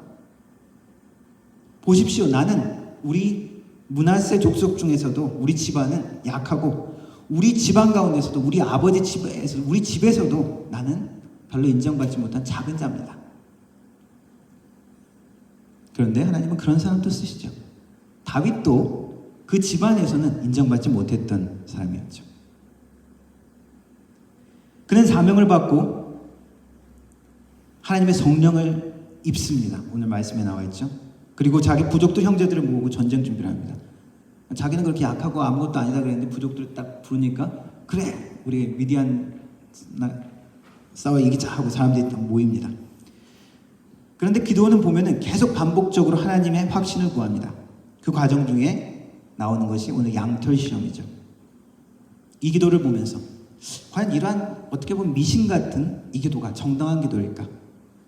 보십시오. 나는 우리 므낫세 족속 중에서도 우리 집안은 약하고 우리 집안 가운데서도 우리 아버지 집에서 우리 집에서도 나는 별로 인정받지 못한 작은 자입니다. 그런데 하나님은 그런 사람도 쓰시죠. 다윗도 그 집안에서는 인정받지 못했던 사람이었죠. 그는 사명을 받고 하나님의 성령을 입습니다. 오늘 말씀에 나와 있죠. 그리고 자기 부족들 형제들을 모으고 전쟁 준비를 합니다. 자기는 그렇게 약하고 아무것도 아니다 그랬는데 부족들을 딱 부르니까 그래 우리 미디안 싸워 이기자 하고 사람들이 딱 모입니다. 그런데 기드온은 보면은 계속 반복적으로 하나님의 확신을 구합니다. 그 과정 중에 나오는 것이 오늘 양털 시험이죠. 이 기도를 보면서 과연 이러한 어떻게 보면 미신 같은 이 기도가 정당한 기도일까?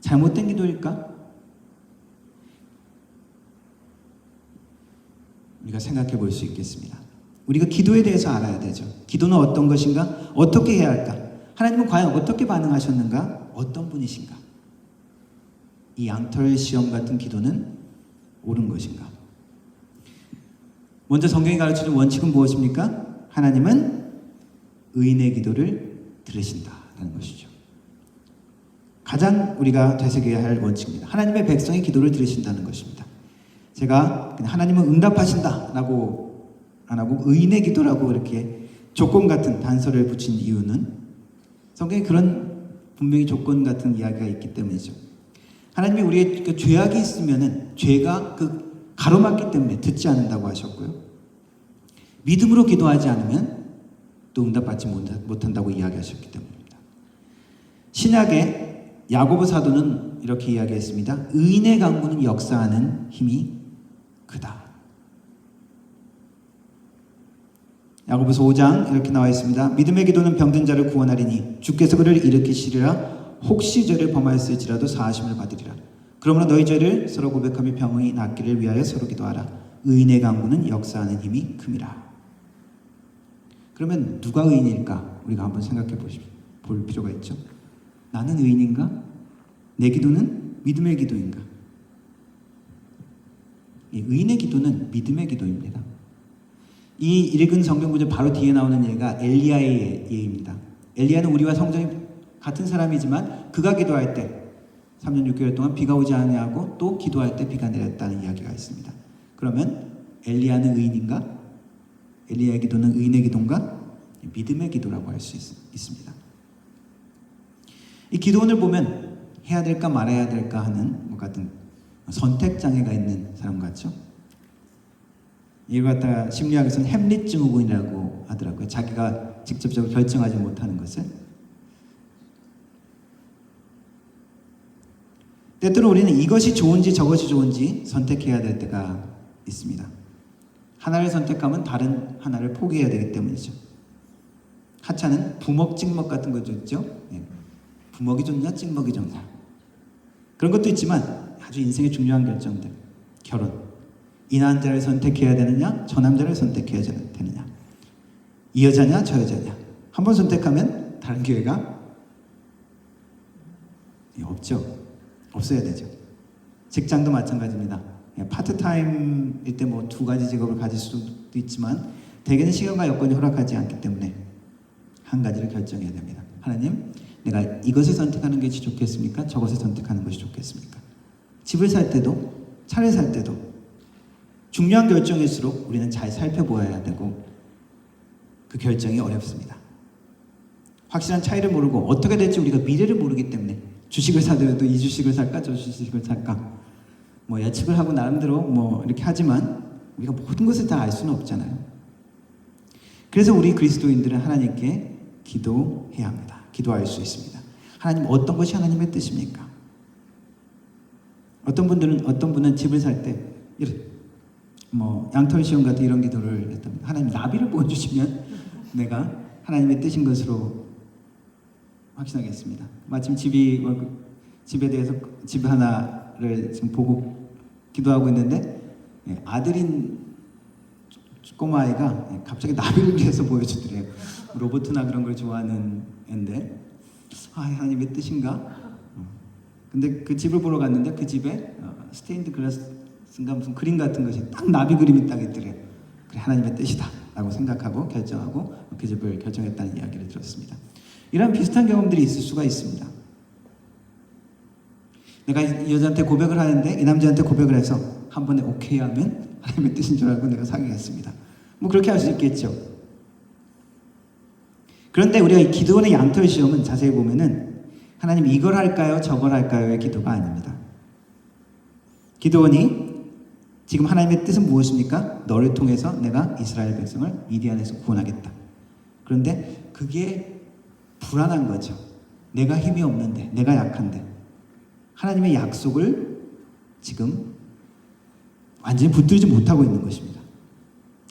잘못된 기도일까? 우리가 생각해 볼 수 있겠습니다. 우리가 기도에 대해서 알아야 되죠. 기도는 어떤 것인가? 어떻게 해야 할까? 하나님은 과연 어떻게 반응하셨는가? 어떤 분이신가? 이 양털 시험 같은 기도는 옳은 것인가? 먼저 성경이 가르치는 원칙은 무엇입니까? 하나님은 의인의 기도를 들으신다라는 것이죠. 가장 우리가 되새겨야 할 원칙입니다. 하나님의 백성의 기도를 들으신다는 것입니다. 제가 하나님은 응답하신다라고 안 하고 의인의 기도라고 이렇게 조건 같은 단서를 붙인 이유는 성경에 그런 분명히 조건 같은 이야기가 있기 때문이죠. 하나님이 우리의 그 죄악이 있으면은 죄가 그 가로막기 때문에 듣지 않는다고 하셨고요. 믿음으로 기도하지 않으면 또 응답받지 못한다고 이야기하셨기 때문입니다. 신약의 야고보 사도는 이렇게 이야기했습니다. 의인의 강구는 역사하는 힘이 크다. 야고보서 5장 이렇게 나와 있습니다. 믿음의 기도는 병든 자를 구원하리니 주께서 그를 일으키시리라. 혹시 죄를 범하였을지라도 사하심을 받으리라. 그러므로 너희 죄를 서로 고백하며 병이 낫기를 위하여 서로 기도하라. 의인의 강구는 역사하는 힘이 큼이라. 그러면 누가 의인일까? 우리가 한번 생각해 볼 필요가 있죠. 나는 의인인가? 내 기도는 믿음의 기도인가? 의인의 기도는 믿음의 기도입니다. 이 읽은 성경 구절 바로 뒤에 나오는 예가 엘리야의 예입니다. 엘리야는 우리와 성정이 같은 사람이지만 그가 기도할 때 3년 6개월 동안 비가 오지 않냐고 또 기도할 때 비가 내렸다는 이야기가 있습니다. 그러면 엘리야는 의인인가? 엘리야의 기도는 의인의 기도인가? 믿음의 기도라고 할 수 있습니다. 이 기도원을 보면 해야 될까 말아야 될까 하는 것 같은 선택 장애가 있는 사람 같죠? 이걸 갖다가 심리학에서는 햄릿 증후군이라고 하더라고요. 자기가 직접적으로 결정하지 못하는 것을. 때때로 우리는 이것이 좋은지 저것이 좋은지 선택해야 될 때가 있습니다. 하나를 선택하면 다른 하나를 포기해야 되기 때문이죠. 하찮은 부먹 찍먹 같은 거죠, 있죠? 부먹이 좋냐 찍먹이 좋냐 그런 것도 있지만 아주 인생의 중요한 결정들, 결혼, 이 남자를 선택해야 되느냐 저 남자를 선택해야 되느냐, 이 여자냐 저 여자냐, 한 번 선택하면 다른 기회가 없죠. 없어야 되죠. 직장도 마찬가지입니다. 파트타임일 때 뭐 2가지 직업을 가질 수도 있지만 대개는 시간과 여건이 허락하지 않기 때문에 한 가지를 결정해야 됩니다. 하나님, 내가 이것을 선택하는 것이 좋겠습니까? 저것을 선택하는 것이 좋겠습니까? 집을 살 때도 차를 살 때도 중요한 결정일수록 우리는 잘 살펴보아야 되고 그 결정이 어렵습니다. 확실한 차이를 모르고 어떻게 될지 우리가 미래를 모르기 때문에 주식을 사더라도 이 주식을 살까 저 주식을 살까 뭐 예측을 하고 나름대로 뭐 이렇게 하지만 우리가 모든 것을 다 알 수는 없잖아요. 그래서 우리 그리스도인들은 하나님께 기도해야 합니다. 기도할 수 있습니다. 하나님, 어떤 것이 하나님의 뜻입니까? 어떤 분은 집을 살 때 뭐 양털 시험 같은 이런 기도를 했답니다. 하나님, 나비를 보여주시면 내가 하나님의 뜻인 것으로 확신하겠습니다. 마침 집에 대해서 집 하나를 지금 보고 기도하고 있는데 아들인 꼬마아이가 갑자기 나비를 위해서 보여주더래요. 로봇이나 그런 걸 좋아하는 애인데 하나님의 뜻인가? 근데 그 집을 보러 갔는데 그 집에 스테인드 글라스인가 무슨 그림 같은 것이 딱 나비 그림이 딱 있더래요. 그래, 하나님의 뜻이다 라고 생각하고 결정하고 그 집을 결정했다는 이야기를 들었습니다. 이런 비슷한 경험들이 있을 수가 있습니다. 내가 이 여자한테 고백을 하는데 이 남자한테 고백을 해서 한 번에 오케이 하면 하나님의 뜻인 줄 알고 내가 사귀겠습니다. 뭐 그렇게 할 수 있겠죠. 그런데 우리가 이 기도원의 양털 시험은 자세히 보면은 하나님 이걸 할까요 저걸 할까요의 기도가 아닙니다. 기도원이 지금 하나님의 뜻은 무엇입니까? 너를 통해서 내가 이스라엘 백성을 미디안에서 구원하겠다. 그런데 그게 불안한 거죠. 내가 힘이 없는데, 내가 약한데 하나님의 약속을 지금 완전히 붙들지 못하고 있는 것입니다.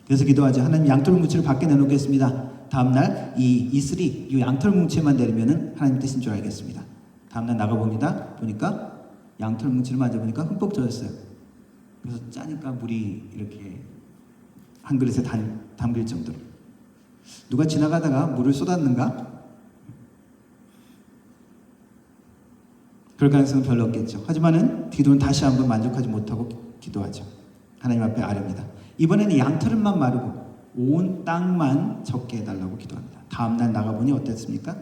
그래서 기도하죠. 하나님, 양털 뭉치를 밖에 내놓겠습니다. 다음날 이 이슬이 이 양털 뭉치에만 내리면은 하나님 뜻인 줄 알겠습니다. 다음날 나가봅니다. 보니까 양털 뭉치를 만져보니까 흠뻑 젖었어요. 그래서 짜니까 물이 이렇게 한 그릇에 담길 정도로. 누가 지나가다가 물을 쏟았는가? 그럴 가능성은 별로 없겠죠. 하지만은 기도는 다시 한번 만족하지 못하고 기도하죠. 하나님 앞에 아뢰입니다. 이번에는 양털만 마르고 온 땅만 적게 해달라고 기도합니다. 다음날 나가보니 어땠습니까?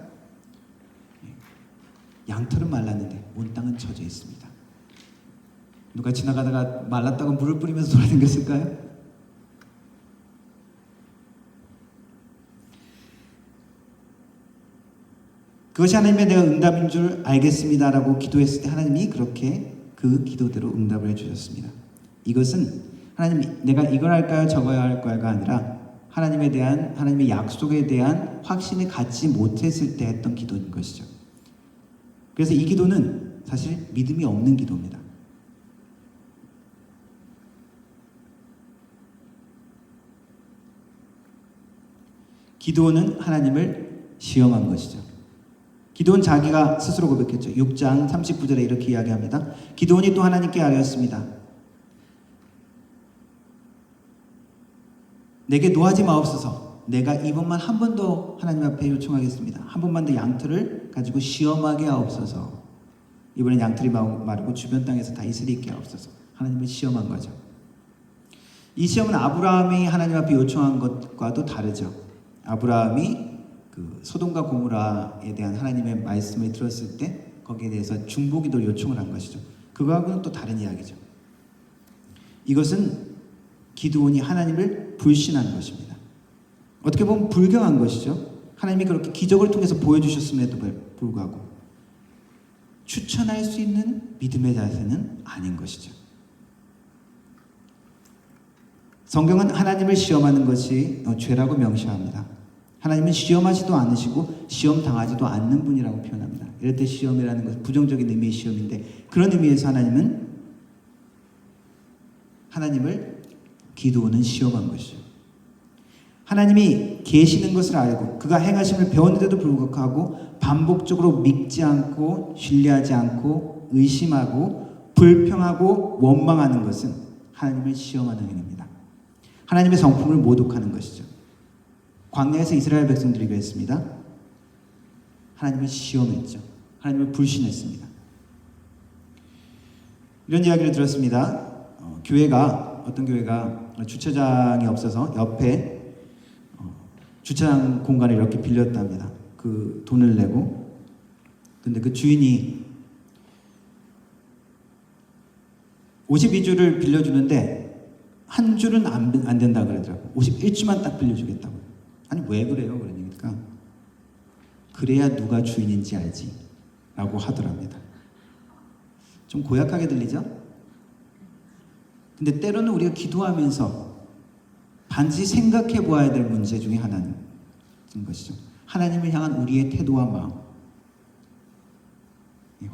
양털은 말랐는데 온 땅은 젖어 있습니다. 누가 지나가다가 말랐다고 물을 뿌리면서 돌아다녔을까요? 그것이 하나님의 내가 응답인 줄 알겠습니다라고 기도했을 때 하나님이 그렇게 그 기도대로 응답을 해주셨습니다. 이것은 하나님 내가 이걸 할까요 저걸 할까요가 아니라 하나님에 대한 하나님의 약속에 대한 확신을 갖지 못했을 때 했던 기도인 것이죠. 그래서 이 기도는 사실 믿음이 없는 기도입니다. 기도는 하나님을 시험한 것이죠. 기도는 자기가 스스로 고백했죠. 6장 39절에 이렇게 이야기합니다. 기도원이 또 하나님께 아뢰었습니다. 내게 노하지 마옵소서. 내가 이번만 한 번 더 하나님 앞에 요청하겠습니다. 한 번만 더 양털을 가지고 시험하게 하옵소서. 이번엔 양털이 마르고 주변 땅에서 다 이슬이 있게 하옵소서. 하나님을 시험한 거죠. 이 시험은 아브라함이 하나님 앞에 요청한 것과도 다르죠. 아브라함이 그 소돔과 고모라에 대한 하나님의 말씀을 들었을 때 거기에 대해서 중보기도를 요청을 한 것이죠. 그거하고는 또 다른 이야기죠. 이것은 기드온이 하나님을 불신한 것입니다. 어떻게 보면 불경한 것이죠. 하나님이 그렇게 기적을 통해서 보여주셨음에도 불구하고 추천할 수 있는 믿음의 자세는 아닌 것이죠. 성경은 하나님을 시험하는 것이 죄라고 명시합니다. 하나님은 시험하지도 않으시고 시험 당하지도 않는 분이라고 표현합니다. 이럴 때 시험이라는 것은 부정적인 의미의 시험인데 그런 의미에서 하나님을 기드온은 시험한 것이죠. 하나님이 계시는 것을 알고 그가 행하심을 배웠는데도 불구하고 반복적으로 믿지 않고 신뢰하지 않고 의심하고 불평하고 원망하는 것은 하나님을 시험하는 행위입니다. 하나님의 성품을 모독하는 것이죠. 광야에서 이스라엘 백성들이 그랬습니다. 하나님을 시험했죠. 하나님을 불신했습니다. 이런 이야기를 들었습니다. 어떤 교회가 주차장이 없어서 옆에 주차장 공간을 이렇게 빌렸답니다. 그 돈을 내고. 근데 그 주인이 52주를 빌려주는데 한 주는 안 된다 그러더라고요. 51주만 딱 빌려주겠다고. 아니 왜 그래요? 그러니까 그래야 누가 주인인지 알지 라고 하더랍니다. 좀 고약하게 들리죠? 근데 때로는 우리가 기도하면서 반드시 생각해 보아야 될 문제 중에 하나인 것이죠. 하나님을 향한 우리의 태도와 마음.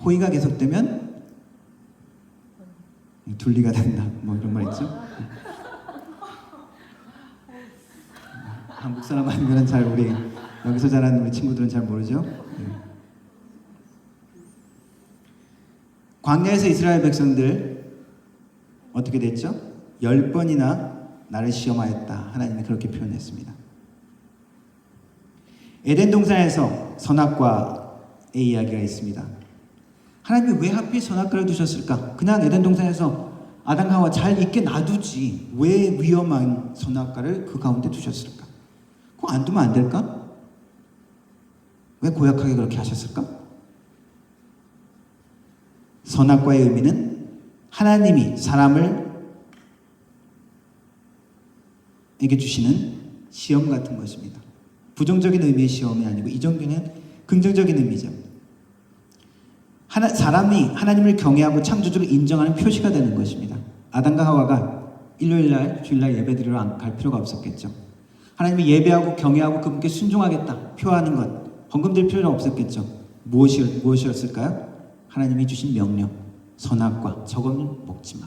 호의가 계속되면 둘리가 된다. 뭐 이런 말 있죠? 한국 사람 아니면 잘 우리 여기서 자란 우리 친구들은 잘 모르죠. 광야에서 이스라엘 백성들 어떻게 됐죠? 10번이나 나를 시험하였다. 하나님이 그렇게 표현했습니다. 에덴 동산에서 선악과의 이야기가 있습니다. 하나님이 왜 하필 선악과를 두셨을까? 그냥 에덴 동산에서 아담과 하와 잘 있게 놔두지 왜 위험한 선악과를 그 가운데 두셨을까? 그거 안 두면 안 될까? 왜 고약하게 그렇게 하셨을까? 선악과의 의미는 하나님이 사람을 에게 주시는 시험 같은 것입니다. 부정적인 의미의 시험이 아니고 이 정도는 긍정적인 의미죠. 사람이 하나님을 경외하고 창조주를 인정하는 표시가 되는 것입니다. 아담과 하와가 일요일날 주일날 예배드리러 갈 필요가 없었겠죠. 하나님을 예배하고 경외하고 그분께 순종하겠다 표하는 것 헌금 드릴 필요는 없었겠죠. 무엇이었을까요? 하나님이 주신 명령 선악과 저거는 먹지 마.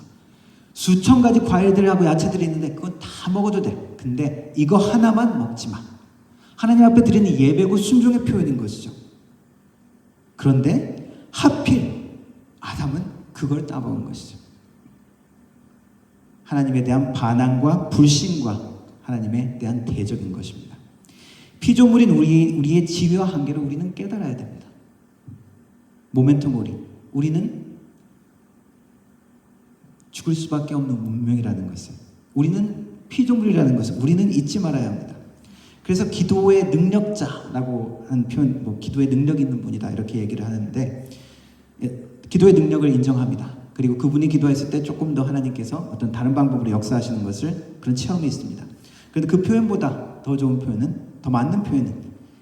수천 가지 과일들하고 야채들이 있는데 그건 다 먹어도 돼. 근데 이거 하나만 먹지 마. 하나님 앞에 드리는 예배고 순종의 표현인 것이죠. 그런데 하필 아담은 그걸 따먹은 것이죠. 하나님에 대한 반항과 불신과 하나님에 대한 대적인 것입니다. 피조물인 우리의 지위와 한계를 우리는 깨달아야 됩니다. 모멘토모리. 우리는 죽을 수밖에 없는 운명이라는 것을, 우리는 피조물이라는 것을 우리는 잊지 말아야 합니다. 그래서 기도의 능력자라고 하는 표현, 기도의 능력 있는 분이다 이렇게 얘기를 하는데 기도의 능력을 인정합니다. 그리고 그분이 기도했을 때 조금 더 하나님께서 어떤 다른 방법으로 역사하시는 것을 그런 체험이 있습니다. 그런데 그 표현보다 더 좋은 표현은, 더 맞는 표현은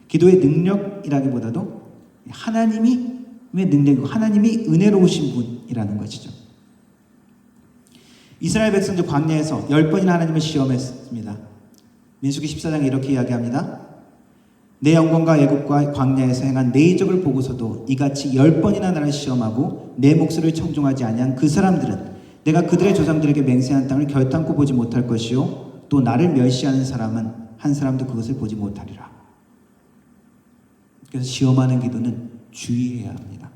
기도의 능력이라기보다도 하나님의 능력이고 하나님이 은혜로우신 분이라는 것이죠. 이스라엘 백성들 광야에서 10번이나 하나님을 시험했습니다. 민수기 14장에 이렇게 이야기합니다. 내 영광과 애국과 광야에서 행한 내 이적을 보고서도 이같이 10번이나 나를 시험하고 내 목소리를 청종하지 아니한 그 사람들은 내가 그들의 조상들에게 맹세한 땅을 결단코 보지 못할 것이요 또 나를 멸시하는 사람은 한 사람도 그것을 보지 못하리라. 그래서 시험하는 기도는 주의해야 합니다.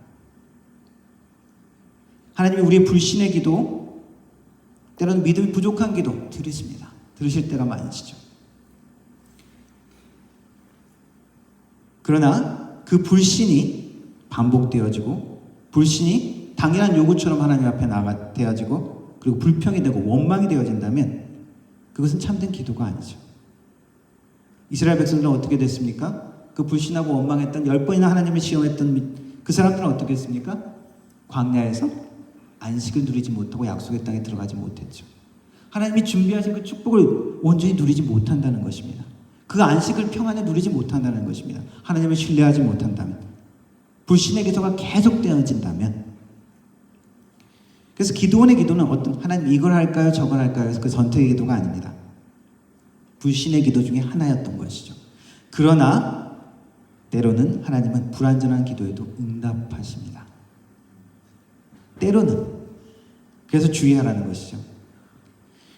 하나님이 우리의 불신의 기도, 때로는 믿음이 부족한 기도 들으십니다. 들으실 때가 많으시죠. 그러나 그 불신이 반복되어지고 불신이 당연한 요구처럼 하나님 앞에 되어지고 그리고 불평이 되고 원망이 되어진다면 그것은 참된 기도가 아니죠. 이스라엘 백성들은 어떻게 됐습니까? 그 불신하고 원망했던 10번이나 하나님을 시험했던 그 사람들은 어떻게 했습니까? 광야에서 안식을 누리지 못하고 약속의 땅에 들어가지 못했죠. 하나님이 준비하신 그 축복을 온전히 누리지 못한다는 것입니다. 그 안식을 평안에 누리지 못한다는 것입니다. 하나님을 신뢰하지 못한다면, 불신의 기도가 계속되어진다면. 그래서 기도원의 기도는 어떤 하나님 이걸 할까요 저걸 할까요 해서 그 선택의 기도가 아닙니다. 불신의 기도 중에 하나였던 것이죠. 그러나 때로는 하나님은 불완전한 기도에도 응답하십니다. 때로는. 그래서 주의하라는 것이죠.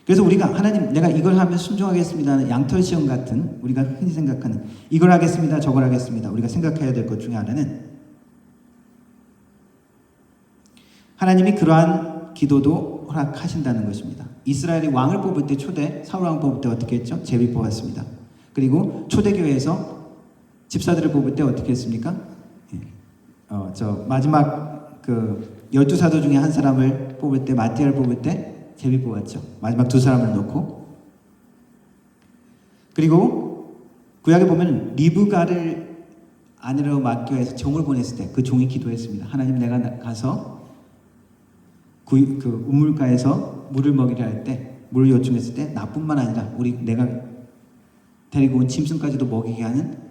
그래서 우리가 하나님 내가 이걸 하면 순종하겠습니다 하는 양털 시험 같은 우리가 흔히 생각하는 이걸 하겠습니다 저걸 하겠습니다 우리가 생각해야 될 것 중에 하나는 하나님이 그러한 기도도 허락하신다는 것입니다. 이스라엘이 왕을 뽑을 때 초대 사울 왕 뽑을 때 어떻게 했죠? 제비 뽑았습니다. 그리고 초대교회에서 집사들을 뽑을 때 어떻게 했습니까? 마지막 그 12사도 중에 한 사람을 뽑을 때 마티아를 뽑을 때 제비 뽑았죠. 마지막 2사람을 놓고. 그리고 구약에 보면 리브가를 아내로 맡겨 해서 종을 보냈을 때 그 종이 기도했습니다. 하나님 내가 가서 그 우물가에서 물을 먹이려 할 때 물을 요청했을 때 나뿐만 아니라 내가 데리고 온 짐승까지도 먹이게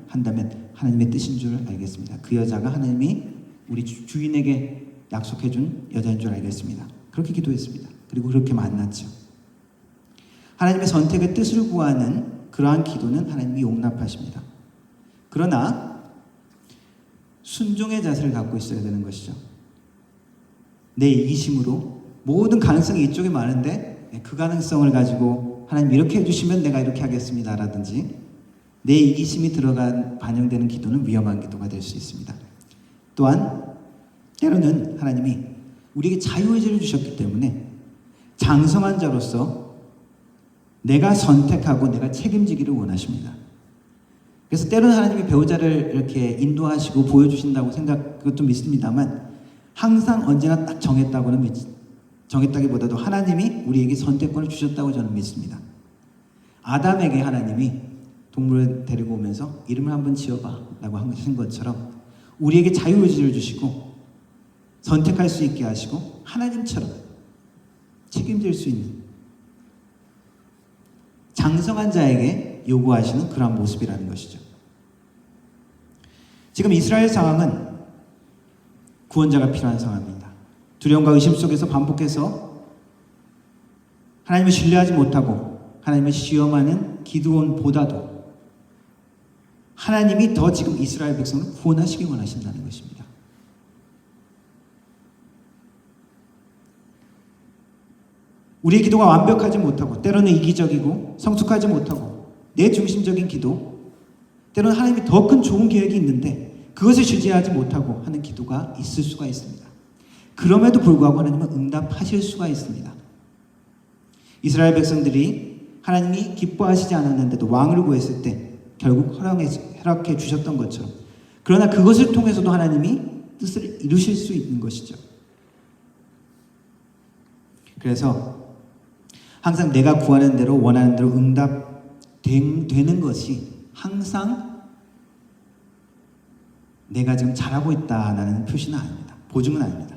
한다면 하나님의 뜻인 줄 알겠습니다. 그 여자가 하나님이 우리 주인에게 약속해준 여자인 줄 알겠습니다. 그렇게 기도했습니다. 그리고 그렇게 만났죠. 하나님의 선택의 뜻을 구하는 그러한 기도는 하나님이 용납하십니다. 그러나 순종의 자세를 갖고 있어야 되는 것이죠. 내 이기심으로 모든 가능성이 이쪽에 많은데 그 가능성을 가지고 하나님 이렇게 해주시면 내가 이렇게 하겠습니다 라든지 내 이기심이 들어간 반영되는 기도는 위험한 기도가 될 수 있습니다. 또한 때로는 하나님이 우리에게 자유의지를 주셨기 때문에 장성한 자로서 내가 선택하고 내가 책임지기를 원하십니다. 그래서 때로는 하나님이 배우자를 이렇게 인도하시고 보여주신다고 그것도 믿습니다만 항상 언제나 딱 정했다기보다도 하나님이 우리에게 선택권을 주셨다고 저는 믿습니다. 아담에게 하나님이 동물을 데리고 오면서 이름을 한번 지어봐 라고 하신 것처럼 우리에게 자유의지를 주시고 선택할 수 있게 하시고 하나님처럼 책임질 수 있는 장성한 자에게 요구하시는 그런 모습이라는 것이죠. 지금 이스라엘 상황은 구원자가 필요한 상황입니다. 두려움과 의심 속에서 반복해서 하나님을 신뢰하지 못하고 하나님을 시험하는 기드온보다도 하나님이 더 지금 이스라엘 백성을 구원하시기 원하신다는 것입니다. 우리의 기도가 완벽하지 못하고 때로는 이기적이고 성숙하지 못하고 내 중심적인 기도, 때로는 하나님이 더 큰 좋은 계획이 있는데 그것을 주지하지 못하고 하는 기도가 있을 수가 있습니다. 그럼에도 불구하고 하나님은 응답하실 수가 있습니다. 이스라엘 백성들이 하나님이 기뻐하시지 않았는데도 왕을 구했을 때 결국 허락해 주셨던 것처럼 그러나 그것을 통해서도 하나님이 뜻을 이루실 수 있는 것이죠. 그래서 항상 내가 구하는 대로 원하는 대로 응답되는 것이 항상 내가 지금 잘하고 있다는 표시는 아닙니다. 보증은 아닙니다.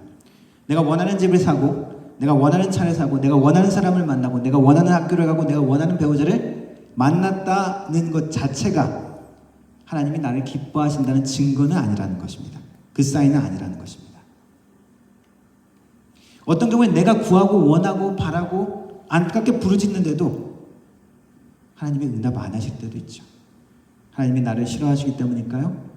내가 원하는 집을 사고 내가 원하는 차를 사고 내가 원하는 사람을 만나고 내가 원하는 학교를 가고 내가 원하는 배우자를 만났다는 것 자체가 하나님이 나를 기뻐하신다는 증거는 아니라는 것입니다. 그 사인은 아니라는 것입니다. 어떤 경우에 내가 구하고 원하고 바라고 안타깝게 부르짖는데도 하나님이 응답 안 하실 때도 있죠. 하나님이 나를 싫어하시기 때문일까요?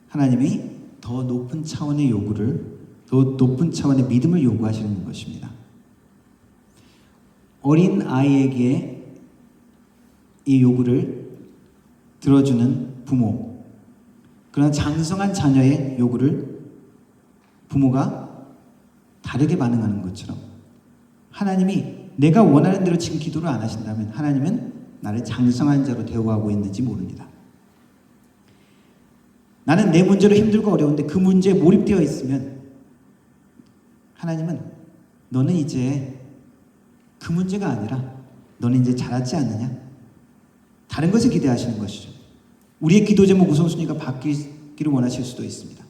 하나님이 더 높은 차원의 요구를, 더 높은 차원의 믿음을 요구하시는 것입니다. 어린 아이에게 이 요구를 들어주는 부모, 그러나 장성한 자녀의 요구를 부모가 다르게 반응하는 것처럼 하나님이 내가 원하는 대로 지금 기도를 안 하신다면 하나님은 나를 장성한 자로 대우하고 있는지 모릅니다. 나는 내 문제로 힘들고 어려운데 그 문제에 몰입되어 있으면 하나님은 너는 이제 그 문제가 아니라 너는 이제 자랐지 않느냐? 다른 것을 기대하시는 것이죠. 우리의 기도 제목 우선순위가 바뀌기를 원하실 수도 있습니다.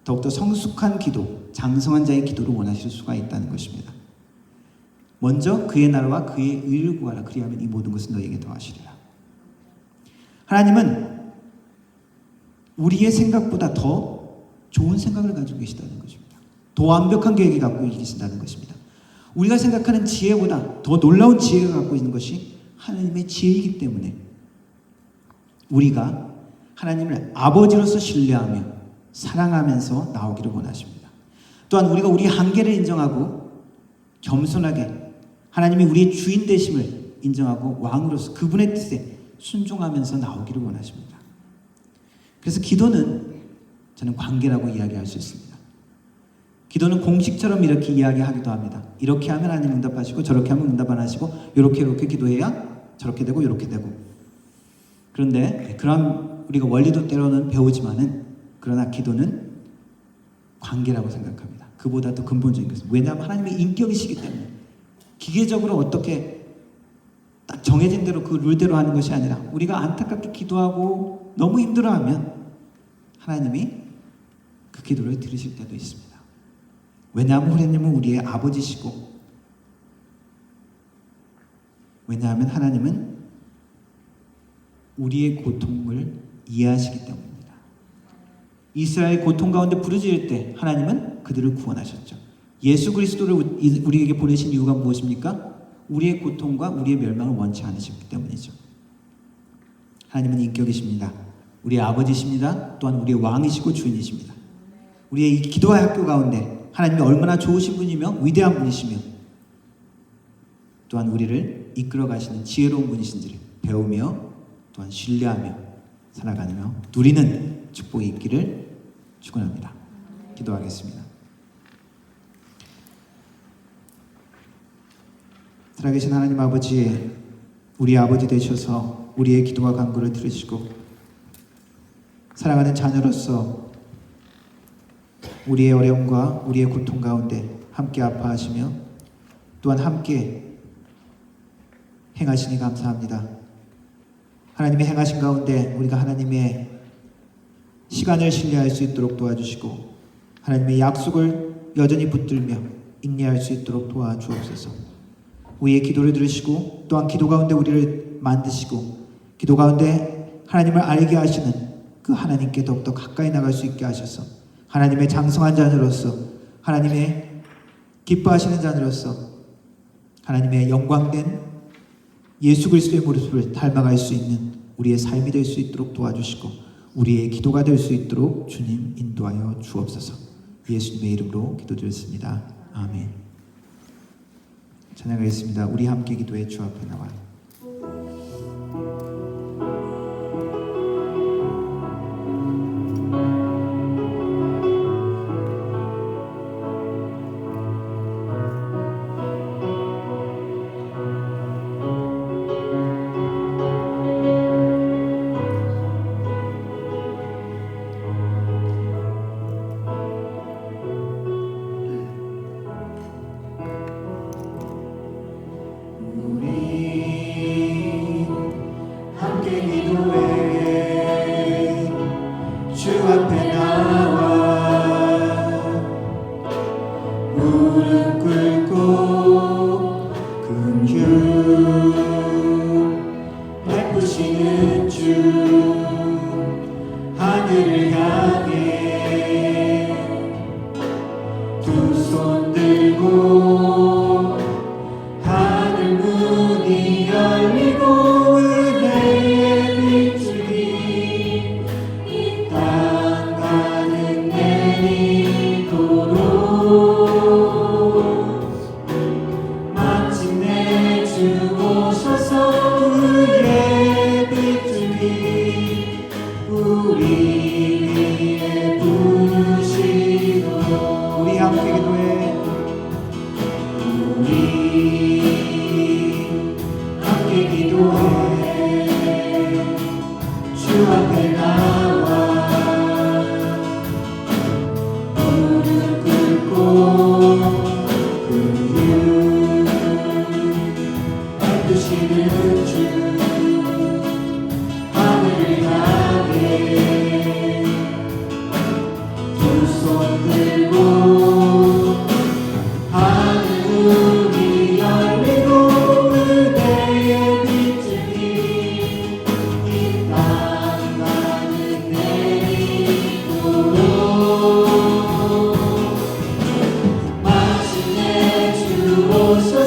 더욱더 성숙한 기도, 장성한 자의 기도를 원하실 수가 있다는 것입니다. 먼저 그의 나라와 그의 의를 구하라. 그리하면 이 모든 것은 너에게 더하시리라. 하나님은 우리의 생각보다 더 좋은 생각을 가지고 계시다는 것입니다. 더 완벽한 계획을 갖고 계신다는 것입니다. 우리가 생각하는 지혜보다 더 놀라운 지혜를 갖고 있는 것이 하나님의 지혜이기 때문에 우리가 하나님을 아버지로서 신뢰하며 사랑하면서 나오기를 원하십니다. 또한 우리가 우리의 한계를 인정하고 겸손하게 하나님이 우리의 주인 되심을 인정하고 왕으로서 그분의 뜻에 순종하면서 나오기를 원하십니다. 그래서 기도는 저는 관계라고 이야기할 수 있습니다. 기도는 공식처럼 이렇게 이야기하기도 합니다. 이렇게 하면 하나님 응답하시고 저렇게 하면 응답 안 하시고 이렇게 기도해야 저렇게 되고 이렇게 되고. 그런데 그런 우리가 원리도 때로는 배우지만은 그러나 기도는 관계라고 생각합니다. 그보다 더 근본적인 것은 왜냐하면 하나님의 인격이시기 때문에 기계적으로 어떻게 딱 정해진 대로 그 룰대로 하는 것이 아니라 우리가 안타깝게 기도하고 너무 힘들어하면 하나님이 그 기도를 들으실 때도 있습니다. 왜냐하면 하나님은 우리의 아버지시고 왜냐하면 하나님은 우리의 고통을 이해하시기 때문입니다. 이스라엘 고통 가운데 부르짖을 때 하나님은 그들을 구원하셨죠. 예수 그리스도를 우리에게 보내신 이유가 무엇입니까? 우리의 고통과 우리의 멸망을 원치 않으셨기 때문이죠. 하나님은 인격이십니다. 우리의 아버지십니다. 또한 우리의 왕이시고 주인이십니다. 우리의 이 기도의 학교 가운데 하나님이 얼마나 좋으신 분이며 위대한 분이시며 또한 우리를 이끌어 가시는 지혜로운 분이신지를 배우며 또한 신뢰하며 살아가며 누리는 축복이 있기를 축원합니다. 기도하겠습니다. 살아계신 하나님 아버지, 우리 아버지 되셔서 우리의 기도와 간구를 들으시고 사랑하는 자녀로서 우리의 어려움과 우리의 고통 가운데 함께 아파하시며 또한 함께 행하시니 감사합니다. 하나님의 행하신 가운데 우리가 하나님의 시간을 신뢰할 수 있도록 도와주시고 하나님의 약속을 여전히 붙들며 인내할 수 있도록 도와주옵소서. 우리의 기도를 들으시고 또한 기도 가운데 우리를 만드시고 기도 가운데 하나님을 알게 하시는 그 하나님께 더욱더 가까이 나갈 수 있게 하셔서 하나님의 장성한 자녀로서 하나님의 기뻐하시는 자녀로서 하나님의 영광된 예수 그리스도의 모습을 닮아갈 수 있는 우리의 삶이 될 수 있도록 도와주시고 우리의 기도가 될 수 있도록 주님 인도하여 주옵소서. 예수님의 이름으로 기도드렸습니다. 아멘. 찬양하겠습니다. 우리 함께 기도해 주 앞에 나와. 우리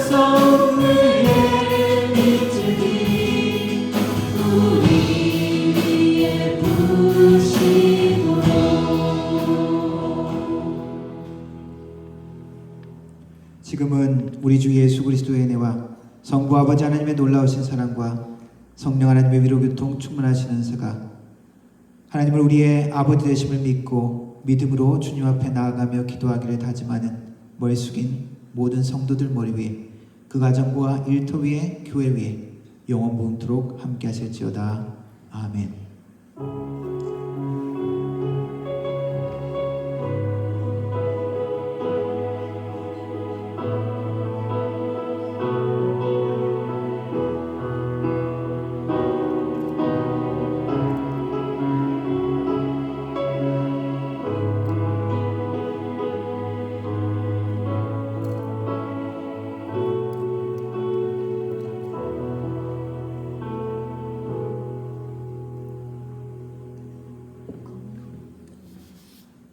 약속 위에 비추니 우리의 부르심으로. 지금은 우리 주 예수 그리스도의 은혜와 성부 아버지 하나님의 놀라우신 사랑과 성령 하나님의 위로 교통 충만하시는 은사가 하나님을 우리의 아버지 되심을 믿고 믿음으로 주님 앞에 나아가며 기도하기를 다짐하는 머리 숙인 모든 성도들 머리 위에 그 가정과 일터 위에 교회 위에 영원 무음토록 함께 하실지어다. 아멘.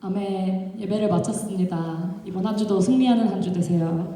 아멘. 예배를 마쳤습니다. 이번 한 주도 승리하는 한 주 되세요.